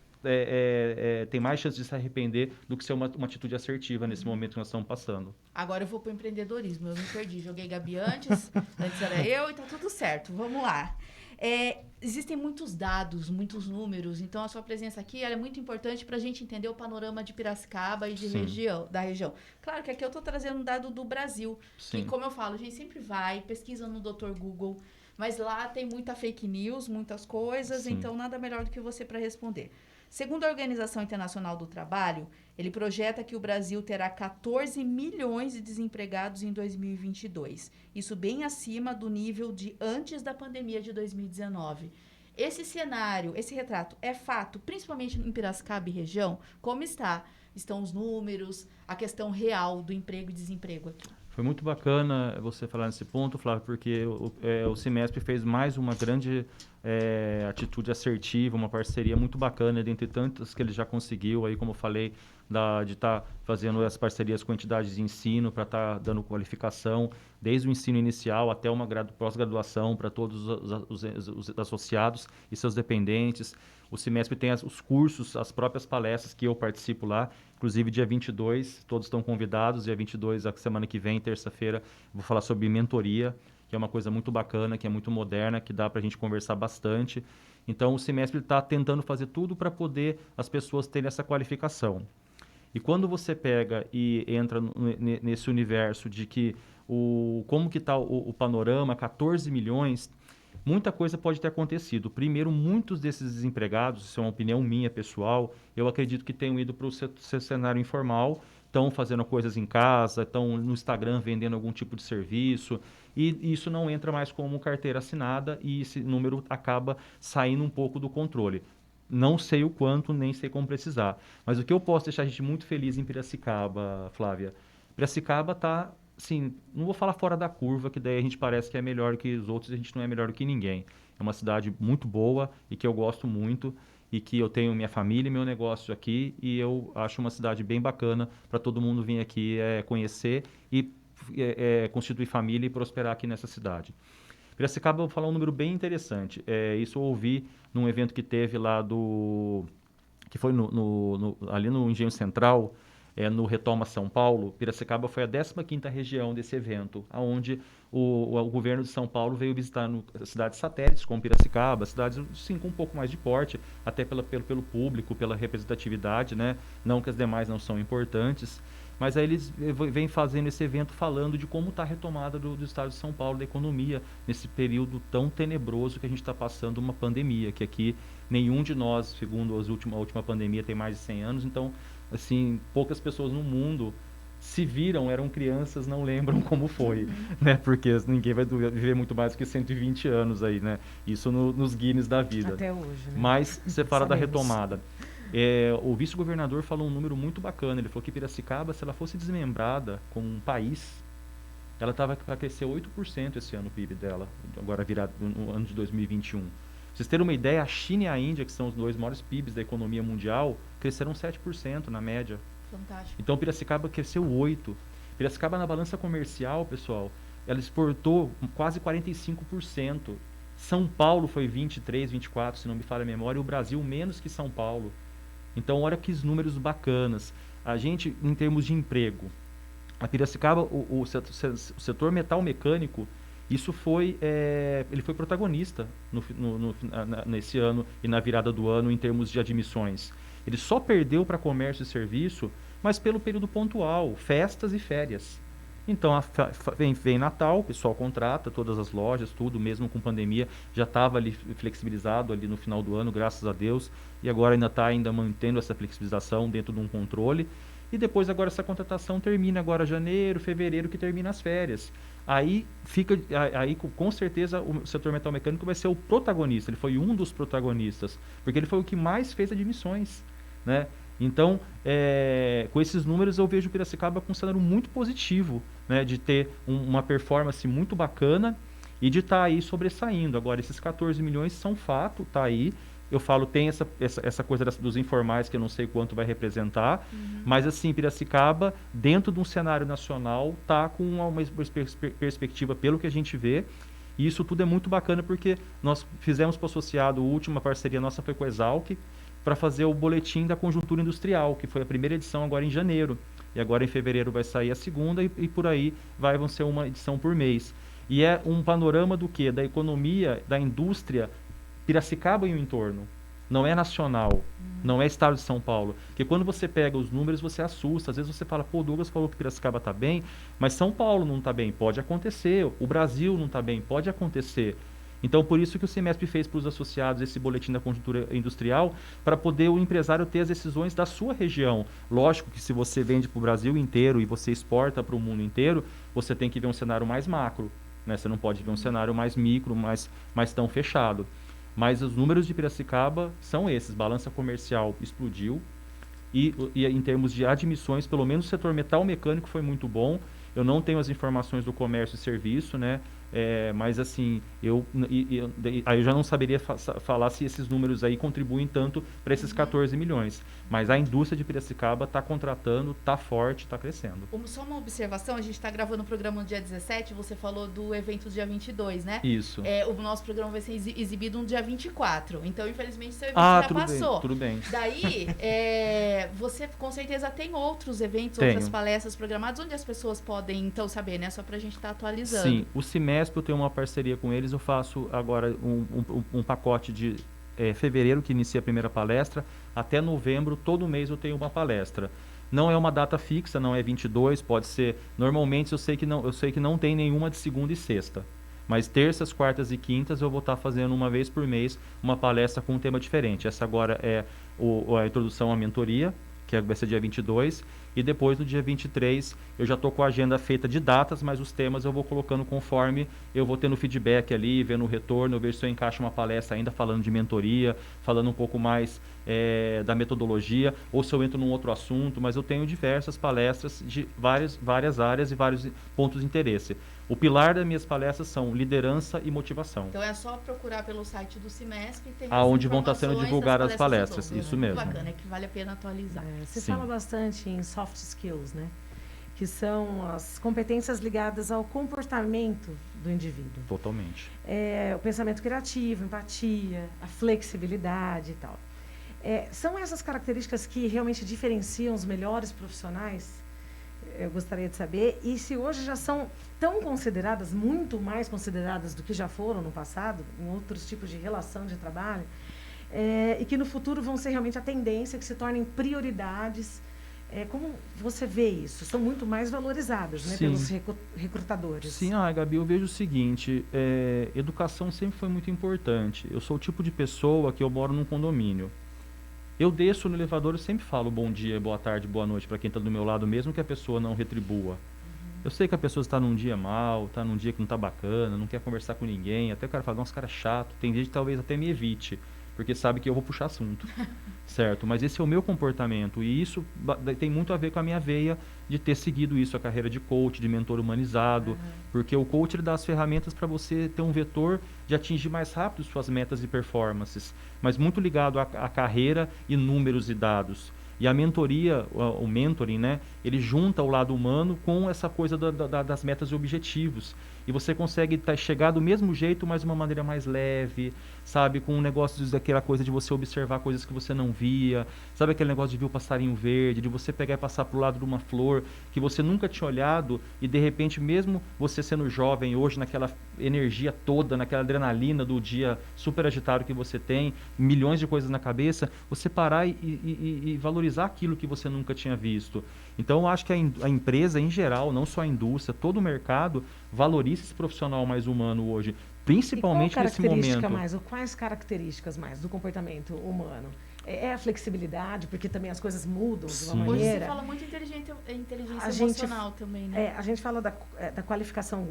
tem mais chance de se arrepender do que ser uma atitude assertiva nesse momento que nós estamos passando. Agora eu vou pro empreendedorismo. Eu me perdi. Joguei Gabi antes era eu e tá tudo certo. Vamos lá. Existem muitos dados, muitos números, então a sua presença aqui ela é muito importante para a gente entender o panorama de Piracicaba e da região. Claro que aqui eu estou trazendo um dado do Brasil, Sim. que como eu falo, a gente sempre vai, pesquisa no Dr. Google, mas lá tem muita fake news, muitas coisas, Sim. então nada melhor do que você para responder. Segundo a Organização Internacional do Trabalho, ele projeta que o Brasil terá 14 milhões de desempregados em 2022. Isso bem acima do nível de antes da pandemia de 2019. Esse cenário, esse retrato é fato, principalmente em Piracicaba e região? Como estão os números, a questão real do emprego e desemprego aqui? Foi muito bacana você falar nesse ponto, Flávio, porque o Cimesp fez mais uma grande atitude assertiva, uma parceria muito bacana, dentre tantas que ele já conseguiu, aí como eu falei, de estar fazendo as parcerias com entidades de ensino para estar dando qualificação, desde o ensino inicial até uma pós-graduação para todos os associados e seus dependentes. O Cimesp tem os cursos, as próprias palestras que eu participo lá, inclusive dia 22, todos estão convidados, dia 22, a semana que vem, terça-feira, vou falar sobre mentoria, que é uma coisa muito bacana, que é muito moderna, que dá para a gente conversar bastante. Então, o Cimesp está tentando fazer tudo para poder as pessoas terem essa qualificação. E quando você pega e entra nesse universo de que como que está o panorama, 14 milhões, muita coisa pode ter acontecido. Primeiro, muitos desses desempregados, isso é uma opinião minha pessoal, eu acredito que tenham ido para o cenário informal, estão fazendo coisas em casa, estão no Instagram vendendo algum tipo de serviço, e isso não entra mais como carteira assinada e esse número acaba saindo um pouco do controle. Não sei o quanto, nem sei como precisar. Mas o que eu posso deixar a gente muito feliz em Piracicaba, Flávia? Piracicaba está, assim, não vou falar fora da curva, que daí a gente parece que é melhor que os outros, a gente não é melhor que ninguém. É uma cidade muito boa e que eu gosto muito e que eu tenho minha família e meu negócio aqui e eu acho uma cidade bem bacana para todo mundo vir aqui conhecer e constituir família e prosperar aqui nessa cidade. Piracicaba, eu vou falar um número bem interessante. Isso eu ouvi num evento que teve lá que foi ali no Engenho Central, no Retoma São Paulo. Piracicaba foi a 15ª região desse evento, onde o governo de São Paulo veio visitar cidades satélites, como Piracicaba, cidades sim, com um pouco mais de porte, até pelo público, pela representatividade, né? Não que as demais não são importantes, Mas aí eles vêm fazendo esse evento falando de como está a retomada do estado de São Paulo, da economia, nesse período tão tenebroso que a gente está passando, uma pandemia, que aqui nenhum de nós, segundo a última pandemia, tem mais de 100 anos, então, assim, poucas pessoas no mundo se viram, eram crianças, não lembram como foi, né? Porque ninguém vai viver muito mais do que 120 anos aí, né? Isso nos Guinness da vida. Até hoje, né? Mas você fala da Sabemos. retomada. O vice-governador falou um número muito bacana. Ele falou que Piracicaba, se ela fosse desmembrada como um país, ela estava para crescer 8% esse ano o PIB dela, agora virado no ano de 2021. Pra vocês terem uma ideia, a China e a Índia, que são os dois maiores PIBs da economia mundial, cresceram 7% na média. Fantástico. Então Piracicaba cresceu 8%. Piracicaba na balança comercial, pessoal, ela exportou quase 45%. São Paulo foi 23, 24, se não me falha a memória, e o Brasil menos que São Paulo. Então, olha que números bacanas. A gente, em termos de emprego, a Piracicaba, o setor metal mecânico, isso foi, ele foi protagonista nesse ano e na virada do ano em termos de admissões. Ele só perdeu para comércio e serviço, mas pelo período pontual, festas e férias. Então, vem Natal, o pessoal contrata todas as lojas, tudo, mesmo com pandemia, já estava ali flexibilizado ali no final do ano, graças a Deus, e agora ainda está mantendo essa flexibilização dentro de um controle. E depois agora essa contratação termina agora janeiro, fevereiro, que termina as férias. Aí com certeza o setor metal mecânico vai ser o protagonista, ele foi um dos protagonistas, porque ele foi o que mais fez admissões, né? Então, com esses números eu vejo o Piracicaba com um cenário muito positivo, né, de ter uma performance muito bacana e de estar aí sobressaindo. Agora, esses 14 milhões são fato, está aí. Eu falo, tem essa coisa dos informais que eu não sei quanto vai representar, mas assim, Piracicaba, dentro de um cenário nacional, está com uma perspectiva, pelo que a gente vê, e isso tudo é muito bacana porque nós fizemos para o associado, a última parceria nossa foi com a Exalc, para fazer o boletim da conjuntura industrial, que foi a primeira edição agora em janeiro. E agora em fevereiro vai sair a segunda e por aí vão ser uma edição por mês. E é um panorama do quê? Da economia, da indústria, Piracicaba e o entorno. Não é nacional, não é estado de São Paulo. Porque quando você pega os números, você assusta. Às vezes você fala, pô, Douglas falou que Piracicaba está bem, mas São Paulo não está bem. Pode acontecer. O Brasil não está bem. Pode acontecer. Então, por isso que o Semesp fez para os associados esse boletim da conjuntura industrial, para poder o empresário ter as decisões da sua região. Lógico que se você vende para o Brasil inteiro e você exporta para o mundo inteiro, você tem que ver um cenário mais macro, né? Você não pode ver um cenário mais micro, mais tão fechado. Mas os números de Piracicaba são esses. Balança comercial explodiu e em termos de admissões, pelo menos o setor metal mecânico foi muito bom. Eu não tenho as informações do comércio e serviço, né? Mas assim, aí eu já não saberia falar se esses números aí contribuem tanto para esses 14 milhões. Mas a indústria de Piracicaba está contratando, está forte, está crescendo. Só uma observação, a gente está gravando o programa no dia 17, você falou do evento dia 22, né? Isso. O nosso programa vai ser exibido no dia 24, então infelizmente seu evento já passou. Bem, tudo bem. Daí, você com certeza tem outros eventos, outras palestras programadas, onde as pessoas podem então saber, né? Só para a gente estar atualizando. Sim, o Semesp eu tenho uma parceria com eles, eu faço agora um pacote de fevereiro, que inicia a primeira palestra, até novembro, todo mês eu tenho uma palestra. Não é uma data fixa, não é 22, pode ser. Normalmente eu sei que não tem nenhuma de segunda e sexta. Mas terças, quartas e quintas eu vou estar fazendo uma vez por mês uma palestra com um tema diferente. Essa agora é a introdução à mentoria, que vai ser dia 22, e depois no dia 23 eu já estou com a agenda feita de datas, mas os temas eu vou colocando conforme eu vou tendo feedback ali, vendo o retorno, eu vejo se eu encaixo uma palestra ainda falando de mentoria, falando um pouco mais da metodologia, ou se eu entro num outro assunto, mas eu tenho diversas palestras de várias áreas e vários pontos de interesse. O pilar das minhas palestras são liderança e motivação. Então é só procurar pelo site do Semesp e tem aonde vão estar sendo divulgadas as palestras. Isso mesmo. Muito bacana, é que vale a pena atualizar. Você fala bastante em soft skills, né? Que são as competências ligadas ao comportamento do indivíduo. Totalmente. O pensamento criativo, empatia, a flexibilidade e tal. São essas características que realmente diferenciam os melhores profissionais? Eu gostaria de saber. E se hoje já são tão consideradas, muito mais consideradas do que já foram no passado, em outros tipos de relação de trabalho, e que no futuro vão ser realmente a tendência, que se tornem prioridades Como você vê isso? São muito mais valorizadas, né, Sim. pelos recrutadores. Sim, Gabi, eu vejo o seguinte, educação sempre foi muito importante. Eu sou o tipo de pessoa que eu moro num condomínio. Eu desço no elevador e sempre falo bom dia, boa tarde, boa noite para quem está do meu lado, mesmo que a pessoa não retribua. Eu sei que a pessoa está num dia mal, está num dia que não está bacana, não quer conversar com ninguém, até o cara fala, nossa, cara é chato, tem gente que talvez até me evite, porque sabe que eu vou puxar assunto, certo? Mas esse é o meu comportamento e isso tem muito a ver com a minha veia de ter seguido isso, a carreira de coach, de mentor humanizado, porque o coach ele dá as ferramentas para você ter um vetor de atingir mais rápido suas metas e performances, mas muito ligado à carreira e números e dados. E a mentoria, o mentoring, né, ele junta o lado humano com essa coisa das metas e objetivos. E você consegue chegar do mesmo jeito, mas de uma maneira mais leve, sabe? Com um negócio daquela coisa de você observar coisas que você não via, sabe aquele negócio de ver o passarinho verde, de você pegar e passar pro lado de uma flor que você nunca tinha olhado e de repente, mesmo você sendo jovem hoje, naquela energia toda, naquela adrenalina do dia super agitado que você tem, milhões de coisas na cabeça, você parar e valorizar aquilo que você nunca tinha visto. Então, eu acho que a empresa, em geral, não só a indústria, todo o mercado, valoriza esse profissional mais humano hoje, principalmente nesse momento. Quais características mais do comportamento humano? É a flexibilidade, porque também as coisas mudam de uma maneira. Hoje você fala muito inteligência emocional também, né? A gente fala da qualificação,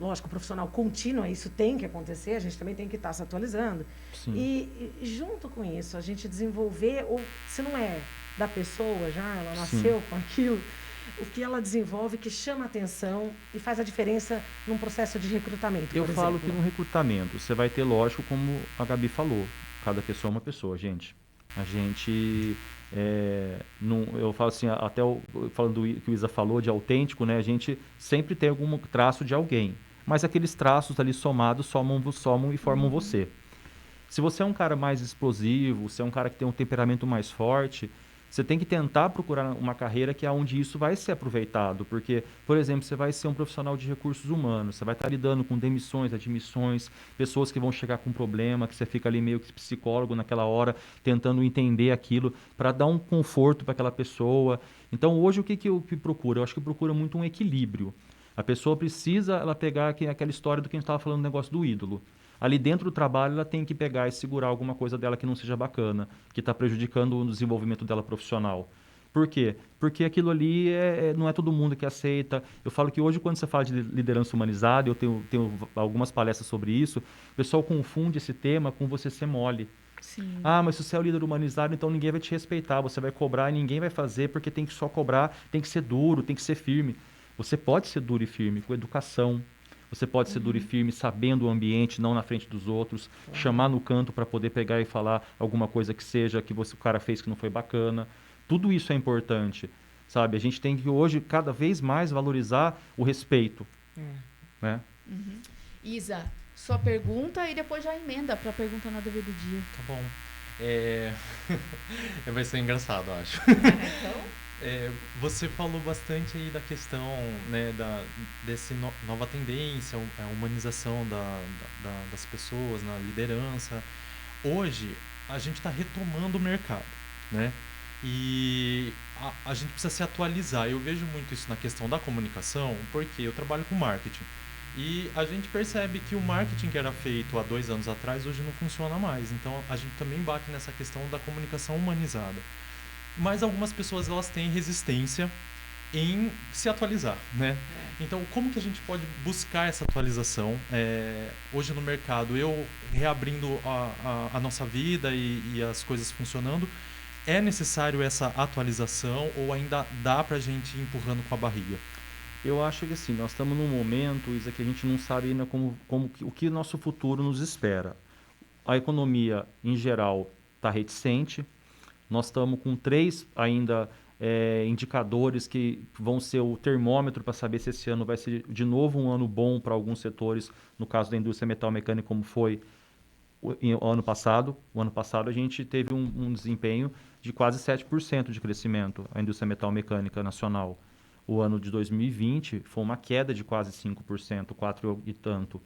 lógico, profissional contínua, isso tem que acontecer, a gente também tem que estar se atualizando. Sim. E junto com isso, a gente desenvolver, ou se não é da pessoa já, ela nasceu com aquilo, o que ela desenvolve que chama atenção e faz a diferença num processo de recrutamento, Eu falo que no recrutamento você vai ter, lógico, como a Gabi falou, cada pessoa é uma pessoa, gente. A gente, eu falo assim, até falando do que o Isa falou de autêntico, né? A gente sempre tem algum traço de alguém, mas aqueles traços ali somados somam e formam você. Se você é um cara mais explosivo, se é um cara que tem um temperamento mais forte, você tem que tentar procurar uma carreira que é onde isso vai ser aproveitado, porque, por exemplo, você vai ser um profissional de recursos humanos, você vai estar lidando com demissões, admissões, pessoas que vão chegar com problema, que você fica ali meio que psicólogo naquela hora, tentando entender aquilo, para dar um conforto para aquela pessoa. Então, hoje, o que eu procuro? Eu acho que procura muito um equilíbrio. A pessoa precisa ela pegar aquela história do que a gente estava falando, do negócio do ídolo. Ali dentro do trabalho, ela tem que pegar e segurar alguma coisa dela que não seja bacana, que está prejudicando o desenvolvimento dela profissional. Por quê? Porque aquilo ali não é todo mundo que aceita. Eu falo que hoje, quando você fala de liderança humanizada, eu tenho algumas palestras sobre isso, o pessoal confunde esse tema com você ser mole. Sim. Ah, mas se você é o líder humanizado, então ninguém vai te respeitar, você vai cobrar e ninguém vai fazer, porque tem que só cobrar, tem que ser duro, tem que ser firme. Você pode ser duro e firme com educação. Você pode ser duro e firme sabendo o ambiente, não na frente dos outros, chamar no canto para poder pegar e falar alguma coisa que seja que o cara fez que não foi bacana. Tudo isso é importante, sabe? A gente tem que hoje cada vez mais valorizar o respeito, né? Isa, sua pergunta e depois já emenda para a pergunta na dúvida do dia. Tá bom. Vai ser engraçado, eu acho. Então... você falou bastante aí da questão, né, dessa nova tendência, a humanização das pessoas na liderança. Hoje, a gente está retomando o mercado, né? E a gente precisa se atualizar. Eu vejo muito isso na questão da comunicação, porque eu trabalho com marketing. E a gente percebe que o marketing que era feito há 2 anos atrás, hoje não funciona mais. Então, a gente também bate nessa questão da comunicação humanizada. Mas algumas pessoas elas têm resistência em se atualizar, né? Então, como que a gente pode buscar essa atualização hoje no mercado? Eu reabrindo a nossa vida e as coisas funcionando, é necessário essa atualização ou ainda dá pra gente ir empurrando com a barriga? Eu acho que assim, nós estamos num momento, Isa, que a gente não sabe ainda o que nosso futuro nos espera. A economia, em geral, está reticente. Nós estamos com 3 ainda indicadores que vão ser o termômetro para saber se esse ano vai ser de novo um ano bom para alguns setores, no caso da indústria metal mecânica, como foi o ano passado. O ano passado a gente teve um desempenho de quase 7% de crescimento, a indústria metal mecânica nacional. O ano de 2020 foi uma queda de quase 5%, 4 e tanto.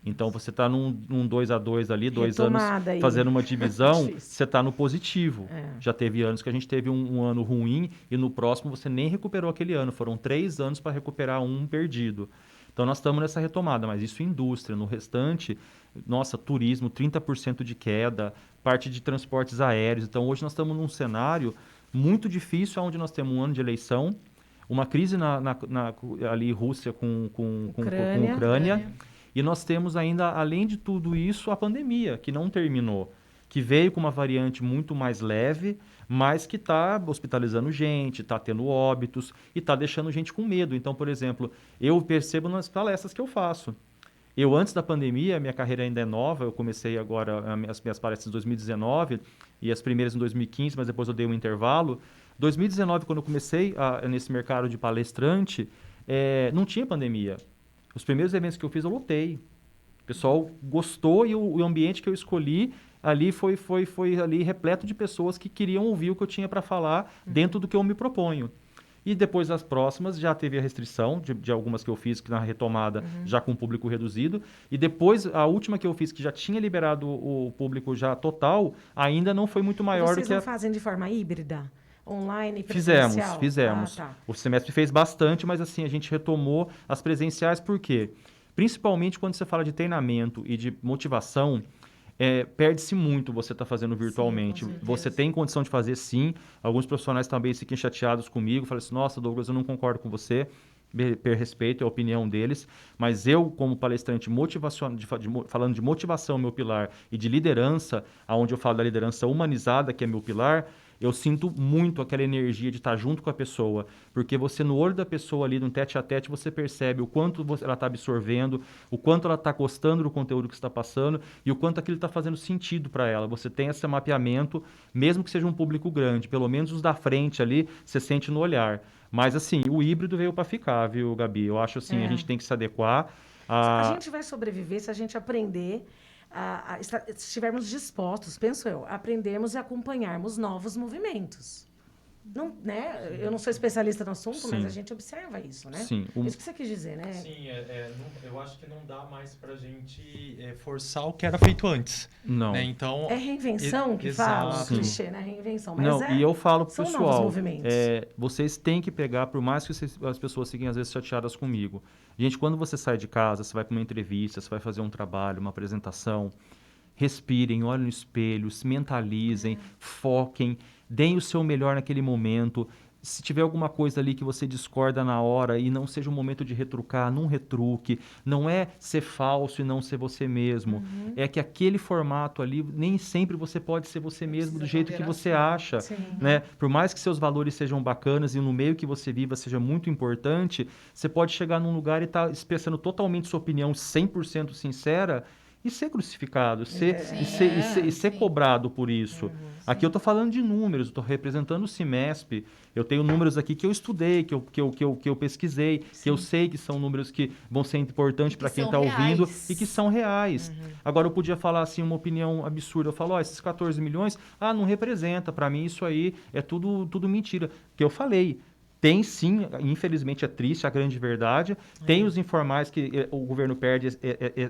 Então, você está num 2-2 ali, 2 anos Retomada aí. fazendo uma divisão, Difícil. você está no positivo. É. Já teve anos que a gente teve um ano ruim e no próximo você nem recuperou aquele ano. Foram 3 anos para recuperar um perdido. Então, nós estamos nessa retomada, mas isso indústria. No restante, nossa, turismo, 30% de queda, parte de transportes aéreos. Então, hoje nós estamos num cenário muito difícil, onde nós temos um ano de eleição, uma crise ali Rússia com Ucrânia. E nós temos ainda, além de tudo isso, a pandemia, que não terminou, que veio com uma variante muito mais leve, mas que está hospitalizando gente, está tendo óbitos e está deixando gente com medo. Então, por exemplo, eu percebo nas palestras que eu faço. Eu, antes da pandemia, minha carreira ainda é nova, eu comecei agora as minhas palestras em 2019 e as primeiras em 2015, mas depois eu dei um intervalo. 2019, quando eu comecei nesse mercado de palestrante, não tinha pandemia. Os primeiros eventos que eu fiz, eu lotei. O pessoal gostou e o ambiente que eu escolhi ali foi ali repleto de pessoas que queriam ouvir o que eu tinha para falar dentro do que eu me proponho. E depois das próximas já teve a restrição de algumas que eu fiz que na retomada já com o público reduzido. E depois a última que eu fiz que já tinha liberado o público já total, ainda não foi muito maior do que Vocês não fazem de forma híbrida? Online e presencial? Fizemos. Tá. O semestre fez bastante, mas assim, a gente retomou as presenciais, por quê? Principalmente quando você fala de treinamento e de motivação, perde-se muito você estar fazendo virtualmente. Sim, com Você tem condição de fazer, sim. Alguns profissionais também fiquem chateados comigo, falam assim, nossa, Douglas, eu não concordo com você. Respeito a opinião deles, mas eu, como palestrante falando de motivação, meu pilar, e de liderança, onde eu falo da liderança humanizada, que é meu pilar, eu sinto muito aquela energia de estar junto com a pessoa, porque você, no olho da pessoa ali, no tete-a-tete, você percebe o quanto ela está absorvendo, o quanto ela está gostando do conteúdo que está passando e o quanto aquilo está fazendo sentido para ela. Você tem esse mapeamento, mesmo que seja um público grande, pelo menos os da frente ali, você sente no olhar. Mas, assim, o híbrido veio para ficar, viu, Gabi? Eu acho, assim, a gente tem que se adequar. A gente vai sobreviver se a gente aprender, se estivermos dispostos, penso eu, a aprendermos e acompanharmos novos movimentos. Não, né? Eu não sou especialista no assunto, Sim. mas a gente observa isso, né? Sim. Isso que você quis dizer, né? Sim, eu acho que não dá mais pra gente forçar o que era feito antes. Não. Né? Então, É reinvenção que exato. fala, clichê, né? Reinvenção. Mas Não, e eu falo pro são novos pessoal, movimentos. vocês têm que pegar, por mais que as pessoas fiquem às vezes chateadas comigo. Gente, quando você sai de casa, você vai para uma entrevista, você vai fazer um trabalho, uma apresentação, respirem, olhem no espelho, se mentalizem, foquem, deem o seu melhor naquele momento. Se tiver alguma coisa ali que você discorda na hora e não seja um momento de retrucar, não retruque. Não é ser falso e não ser você mesmo. É que aquele formato ali, nem sempre você pode ser você mesmo do jeito que você acha. Sim. Né? Por mais que seus valores sejam bacanas e no meio que você viva seja muito importante, você pode chegar num lugar e estar expressando totalmente sua opinião 100% sincera e ser crucificado, ser cobrado por isso. Aqui eu estou falando de números, estou representando o Cimesp, eu tenho números aqui que eu estudei, que eu pesquisei, que eu sei que são números que vão ser importantes para quem está ouvindo e que são reais. Agora, eu podia falar assim uma opinião absurda, eu falo, esses 14 milhões, não representa, para mim isso aí é tudo mentira. Que eu falei. Tem sim, infelizmente é triste, a grande verdade. Tem os informais que o governo perde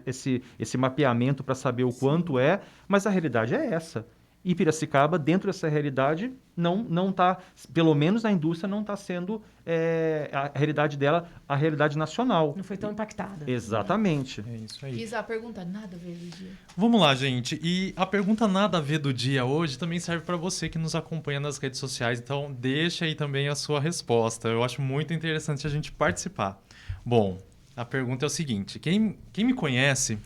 esse mapeamento para saber o quanto é, mas a realidade é essa. E Piracicaba, dentro dessa realidade, não está, pelo menos a indústria não está sendo a realidade dela, a realidade nacional. Não foi tão impactada. Exatamente. É isso aí. Fiz a pergunta, nada a ver do dia. Vamos lá, gente. E a pergunta nada a ver do dia hoje também serve para você que nos acompanha nas redes sociais. Então, deixa aí também a sua resposta. Eu acho muito interessante a gente participar. Bom, a pergunta é o seguinte. Quem me conhece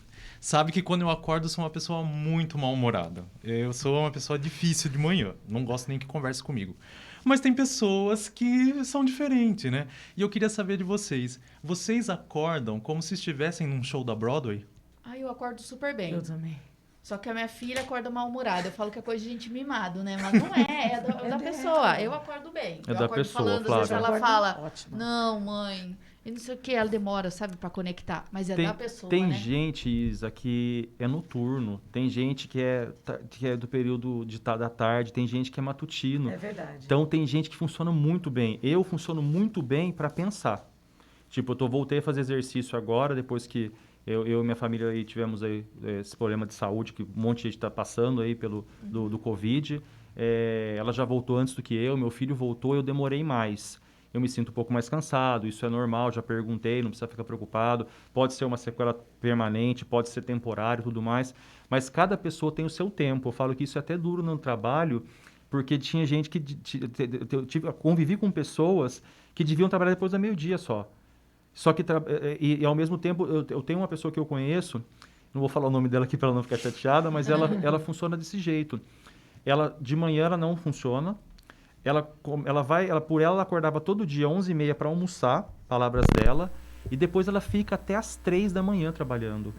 sabe que quando eu acordo eu sou uma pessoa muito mal-humorada. Eu sou uma pessoa difícil de manhã. Não gosto nem que converse comigo. Mas tem pessoas que são diferentes, né? E eu queria saber de vocês. Vocês acordam como se estivessem num show da Broadway? Eu acordo super bem. Eu também. Só que a minha filha acorda mal-humorada. Eu falo que é coisa de gente mimado, né? Mas não é da pessoa. Eu acordo bem. É eu da acordo pessoa, falando, Flávia. às vezes ela Acordo fala, ótimo. não, mãe, e não sei o que, ela demora, sabe, pra conectar. Mas é da pessoa, Tem né? gente, Isa, que é noturno. Tem gente que é do período da tarde. Tem gente que é matutino. É verdade. Então, tem gente que funciona muito bem. Eu funciono muito bem para pensar. Tipo, voltei a fazer exercício agora, depois que Eu e minha família aí tivemos aí esse problema de saúde que um monte de gente está passando aí do Covid. Ela já voltou antes do que eu, meu filho voltou, eu demorei mais. Eu me sinto um pouco mais cansado, isso é normal, já perguntei, não precisa ficar preocupado. Pode ser uma sequela permanente, pode ser temporário e tudo mais, mas cada pessoa tem o seu tempo. Eu falo que isso é até duro no trabalho, porque tinha gente que... convivi com pessoas que deviam trabalhar depois do meio-dia só. Só que, e ao mesmo tempo, eu tenho uma pessoa que eu conheço, não vou falar o nome dela aqui para ela não ficar chateada, mas ela funciona desse jeito. De manhã ela não funciona, por ela acordava todo dia 11h30 para almoçar, palavras dela, e depois ela fica até as 3 da manhã trabalhando.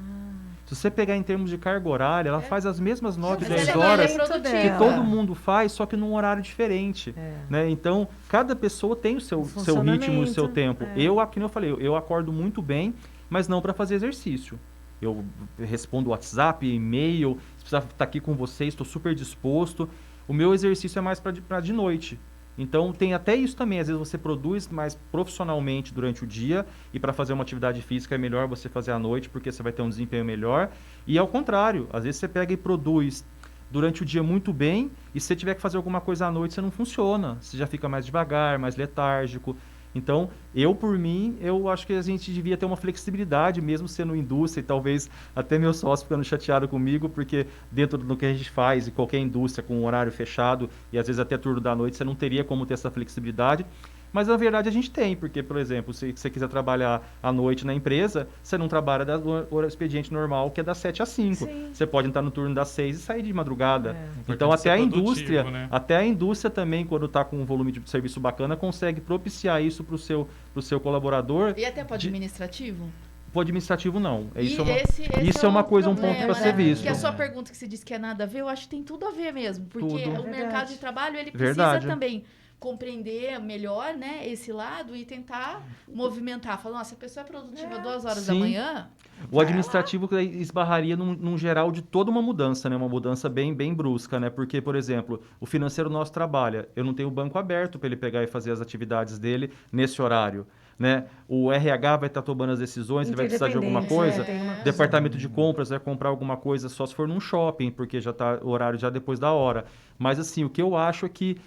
Se você pegar em termos de carga horária, ela faz as mesmas 9, 10 horas que todo mundo faz, só que num horário diferente. Né? Então, cada pessoa tem o seu ritmo, o seu tempo. Como eu falei, eu acordo muito bem, mas não para fazer exercício. Eu respondo WhatsApp, e-mail, se precisar estar aqui com vocês, estou super disposto. O meu exercício é mais para de noite. Então, tem até isso também. Às vezes você produz mais profissionalmente durante o dia e para fazer uma atividade física é melhor você fazer à noite porque você vai ter um desempenho melhor. E ao contrário, às vezes você pega e produz durante o dia muito bem e se você tiver que fazer alguma coisa à noite, você não funciona. Você já fica mais devagar, mais letárgico. Então, por mim, eu acho que a gente devia ter uma flexibilidade, mesmo sendo indústria, e talvez até meu sócio ficando chateado comigo, porque dentro do que a gente faz, e qualquer indústria com um horário fechado, e às vezes até turno da noite, você não teria como ter essa flexibilidade. Mas, na verdade, a gente tem, porque, por exemplo, se você quiser trabalhar à noite na empresa, você não trabalha do expediente normal, que é das 7 às 5. Sim. Você pode entrar no turno das 6 e sair de madrugada. Então, até a indústria, né? Até a indústria também, quando está com um volume de serviço bacana, consegue propiciar isso para o seu colaborador. E até para o administrativo? Para o administrativo, não. Isso é uma coisa, um ponto para ser visto. Que a sua pergunta que você disse que é nada a ver, eu acho que tem tudo a ver mesmo. Porque o mercado de trabalho, ele precisa também compreender melhor, né, esse lado e tentar movimentar. Falar, nossa, se a pessoa é produtiva 2 horas da manhã... O administrativo esbarraria num geral de toda uma mudança, né? Uma mudança bem brusca, né? Porque, por exemplo, o financeiro nosso trabalha. Eu não tenho o banco aberto para ele pegar e fazer as atividades dele nesse horário. Né? O RH vai estar tomando as decisões, ele vai precisar de alguma coisa. Departamento de compras vai comprar alguma coisa só se for num shopping, porque já está o horário já depois da hora. Mas assim, o que eu acho é que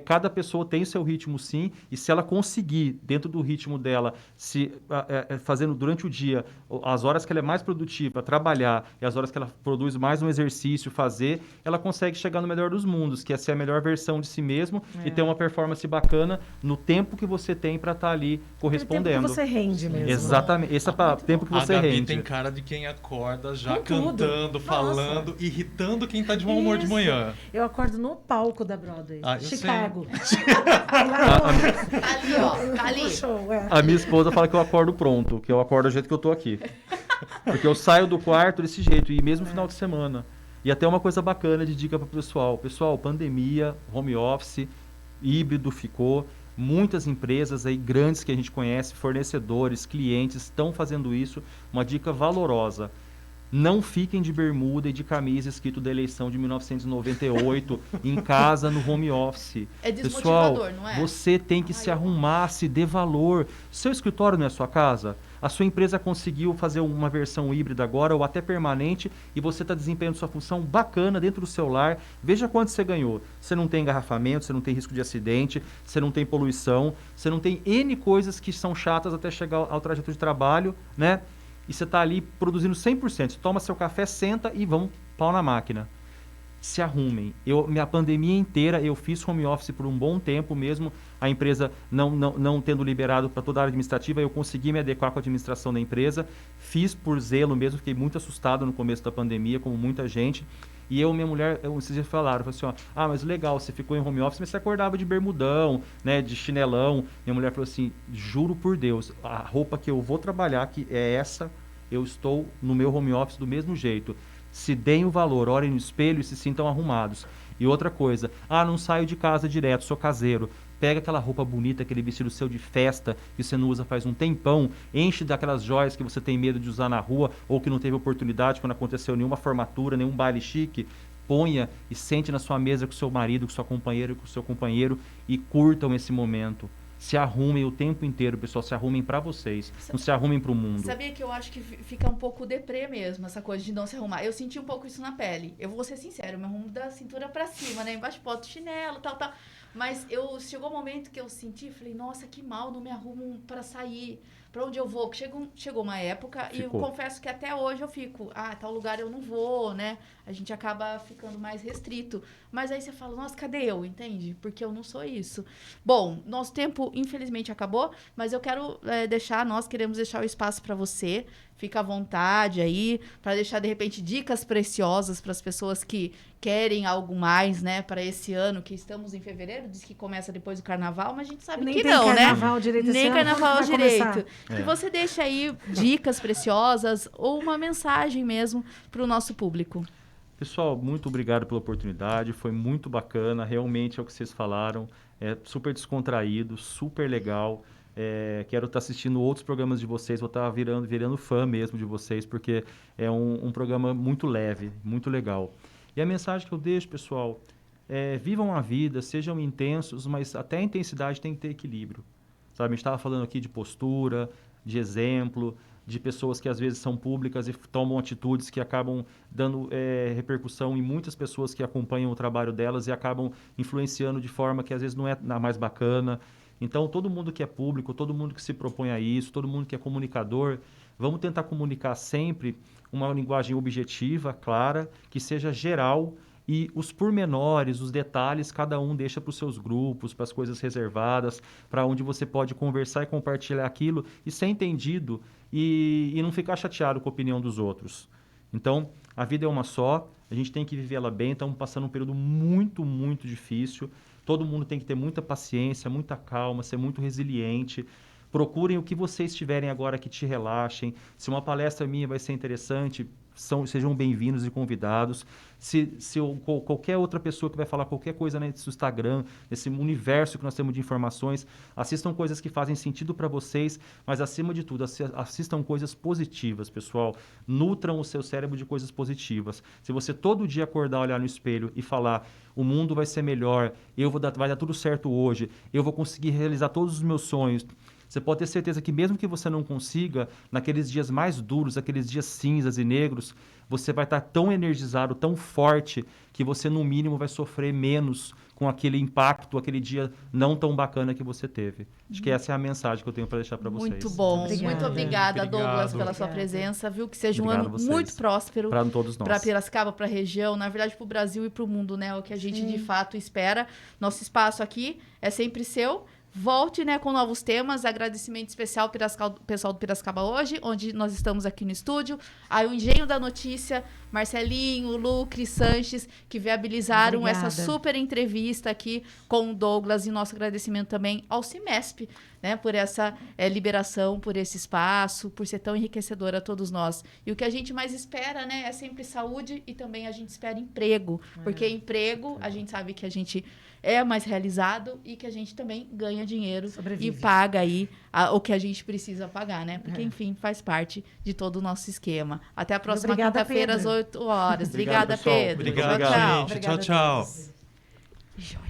cada pessoa tem o seu ritmo, sim, e se ela conseguir, dentro do ritmo dela, fazendo durante o dia, as horas que ela é mais produtiva, trabalhar, e as horas que ela produz mais um exercício, ela consegue chegar no melhor dos mundos, que é ser a melhor versão de si mesmo e ter uma performance bacana no tempo que você tem para estar ali correspondendo. Tempo que você rende mesmo. Exatamente, esse é o tempo que você rende. A Gabi tem cara de quem acorda já cantando, falando, irritando quem tá de mau humor de manhã. Eu acordo no palco da Broadway. Chicago. Ali, ó. Tá ali. A minha esposa fala que eu acordo pronto, que eu acordo do jeito que eu tô aqui. Porque eu saio do quarto desse jeito, e mesmo final de semana. E até uma coisa bacana de dica para o pessoal. Pessoal, pandemia, home office, híbrido ficou. Muitas empresas aí grandes que a gente conhece, fornecedores, clientes, estão fazendo isso. Uma dica valorosa. Não fiquem de bermuda e de camisa escrito da eleição de 1998 em casa, no home office. É desmotivador, pessoal, não é? Você tem que se arrumar, se dê valor. Seu escritório não é a sua casa? A sua empresa conseguiu fazer uma versão híbrida agora ou até permanente e você está desempenhando sua função bacana dentro do seu lar. Veja quanto você ganhou. Você não tem engarrafamento, você não tem risco de acidente, você não tem poluição, você não tem N coisas que são chatas até chegar ao trajeto de trabalho, né? E você está ali produzindo 100%. Você toma seu café, senta e vamos pau na máquina. Se arrumem. Minha pandemia inteira eu fiz home office por um bom tempo mesmo. A empresa não tendo liberado para toda a área administrativa, eu consegui me adequar com a administração da empresa. Fiz por zelo mesmo, fiquei muito assustado no começo da pandemia, como muita gente. E minha mulher, esses dias falaram assim, ó, mas legal, você ficou em home office, mas você acordava de bermudão, né, de chinelão. Minha mulher falou assim, juro por Deus, a roupa que eu vou trabalhar, que é essa, eu estou no meu home office do mesmo jeito. Se deem o valor, olhem no espelho e se sintam arrumados. E outra coisa, não saio de casa direto, sou caseiro. Pega aquela roupa bonita, aquele vestido seu de festa que você não usa faz um tempão, enche daquelas joias que você tem medo de usar na rua ou que não teve oportunidade quando aconteceu nenhuma formatura, nenhum baile chique. Ponha e sente na sua mesa com seu marido, com sua companheira, com seu companheiro e curtam esse momento. Se arrumem o tempo inteiro, pessoal. Se arrumem para vocês. Não se arrumem para o mundo. Sabia que eu acho que fica um pouco deprê mesmo, essa coisa de não se arrumar. Eu senti um pouco isso na pele. Eu vou ser sincera, eu me arrumo da cintura pra cima, né? Embaixo boto chinelo, tal. Mas chegou um momento que eu senti, falei, nossa, que mal, não me arrumo pra sair. Pra onde eu vou? Chegou uma época e eu confesso que até hoje eu fico, tal lugar eu não vou, né? A gente acaba ficando mais restrito. Mas aí você fala, nossa, cadê eu? Entende? Porque eu não sou isso. Bom, nosso tempo, infelizmente, acabou, mas eu quero nós queremos deixar o espaço para você. Fica à vontade aí, para deixar, de repente, dicas preciosas para as pessoas que querem algo mais, né? Para esse ano, que estamos em fevereiro, diz que começa depois do carnaval, mas a gente sabe que não, né? Nem carnaval direito. Nem carnaval direito. Que você deixa aí dicas preciosas ou uma mensagem mesmo para o nosso público. Pessoal, muito obrigado pela oportunidade, foi muito bacana, realmente é o que vocês falaram, é super descontraído, super legal. Quero estar assistindo outros programas de vocês, vou estar virando fã mesmo de vocês, porque é um programa muito leve, muito legal. E a mensagem que eu deixo, pessoal, vivam a vida, sejam intensos, mas até a intensidade tem que ter equilíbrio. Sabe? A gente estava falando aqui de postura, de exemplo, de pessoas que às vezes são públicas e tomam atitudes que acabam dando repercussão em muitas pessoas que acompanham o trabalho delas e acabam influenciando de forma que às vezes não é a mais bacana. Então, todo mundo que é público, todo mundo que se propõe a isso, todo mundo que é comunicador, vamos tentar comunicar sempre uma linguagem objetiva, clara, que seja geral e os pormenores, os detalhes, cada um deixa para os seus grupos, para as coisas reservadas, para onde você pode conversar e compartilhar aquilo e ser entendido e não ficar chateado com a opinião dos outros. Então, a vida é uma só, a gente tem que viver ela bem, estamos passando um período muito, muito difícil. Todo mundo tem que ter muita paciência, muita calma, ser muito resiliente. Procurem o que vocês tiverem agora que te relaxem. Se uma palestra minha vai ser interessante, sejam bem-vindos e convidados. Se qualquer outra pessoa que vai falar qualquer coisa nesse Instagram, nesse universo que nós temos de informações, assistam coisas que fazem sentido para vocês, mas acima de tudo, assistam coisas positivas, pessoal. Nutram o seu cérebro de coisas positivas. Se você todo dia acordar, olhar no espelho e falar, o mundo vai ser melhor, vai dar tudo certo hoje, eu vou conseguir realizar todos os meus sonhos, você pode ter certeza que mesmo que você não consiga, naqueles dias mais duros, aqueles dias cinzas e negros, você vai estar tão energizado, tão forte, que você no mínimo vai sofrer menos com aquele impacto, aquele dia não tão bacana que você teve. Acho que essa é a mensagem que eu tenho para deixar para vocês. Muito bom. Muito obrigada, Douglas, pela sua presença. Viu? Que seja um ano muito próspero para todos nós. Para Piracicaba, para a região, na verdade para o Brasil e para o mundo, né? O que a gente de fato espera. Nosso espaço aqui é sempre seu. Volte, né, com novos temas. Agradecimento especial ao pessoal do Piracicaba Hoje, onde nós estamos aqui no estúdio. Aí o Engenho da Notícia, Marcelinho, Lu, Cris Sanches, que viabilizaram essa super entrevista aqui com o Douglas. E nosso agradecimento também ao Cimesp, né, por essa liberação, por esse espaço, por ser tão enriquecedor a todos nós. E o que a gente mais espera, né, é sempre saúde e também a gente espera emprego. Porque emprego, a gente sabe que a gente é mais realizado e que a gente também ganha dinheiro e paga aí o que a gente precisa pagar, né? Porque, enfim, faz parte de todo o nosso esquema. Até a próxima quinta-feira, às 8 horas. Obrigada, Pedro. Obrigado, gente. Tchau, tchau. Joia.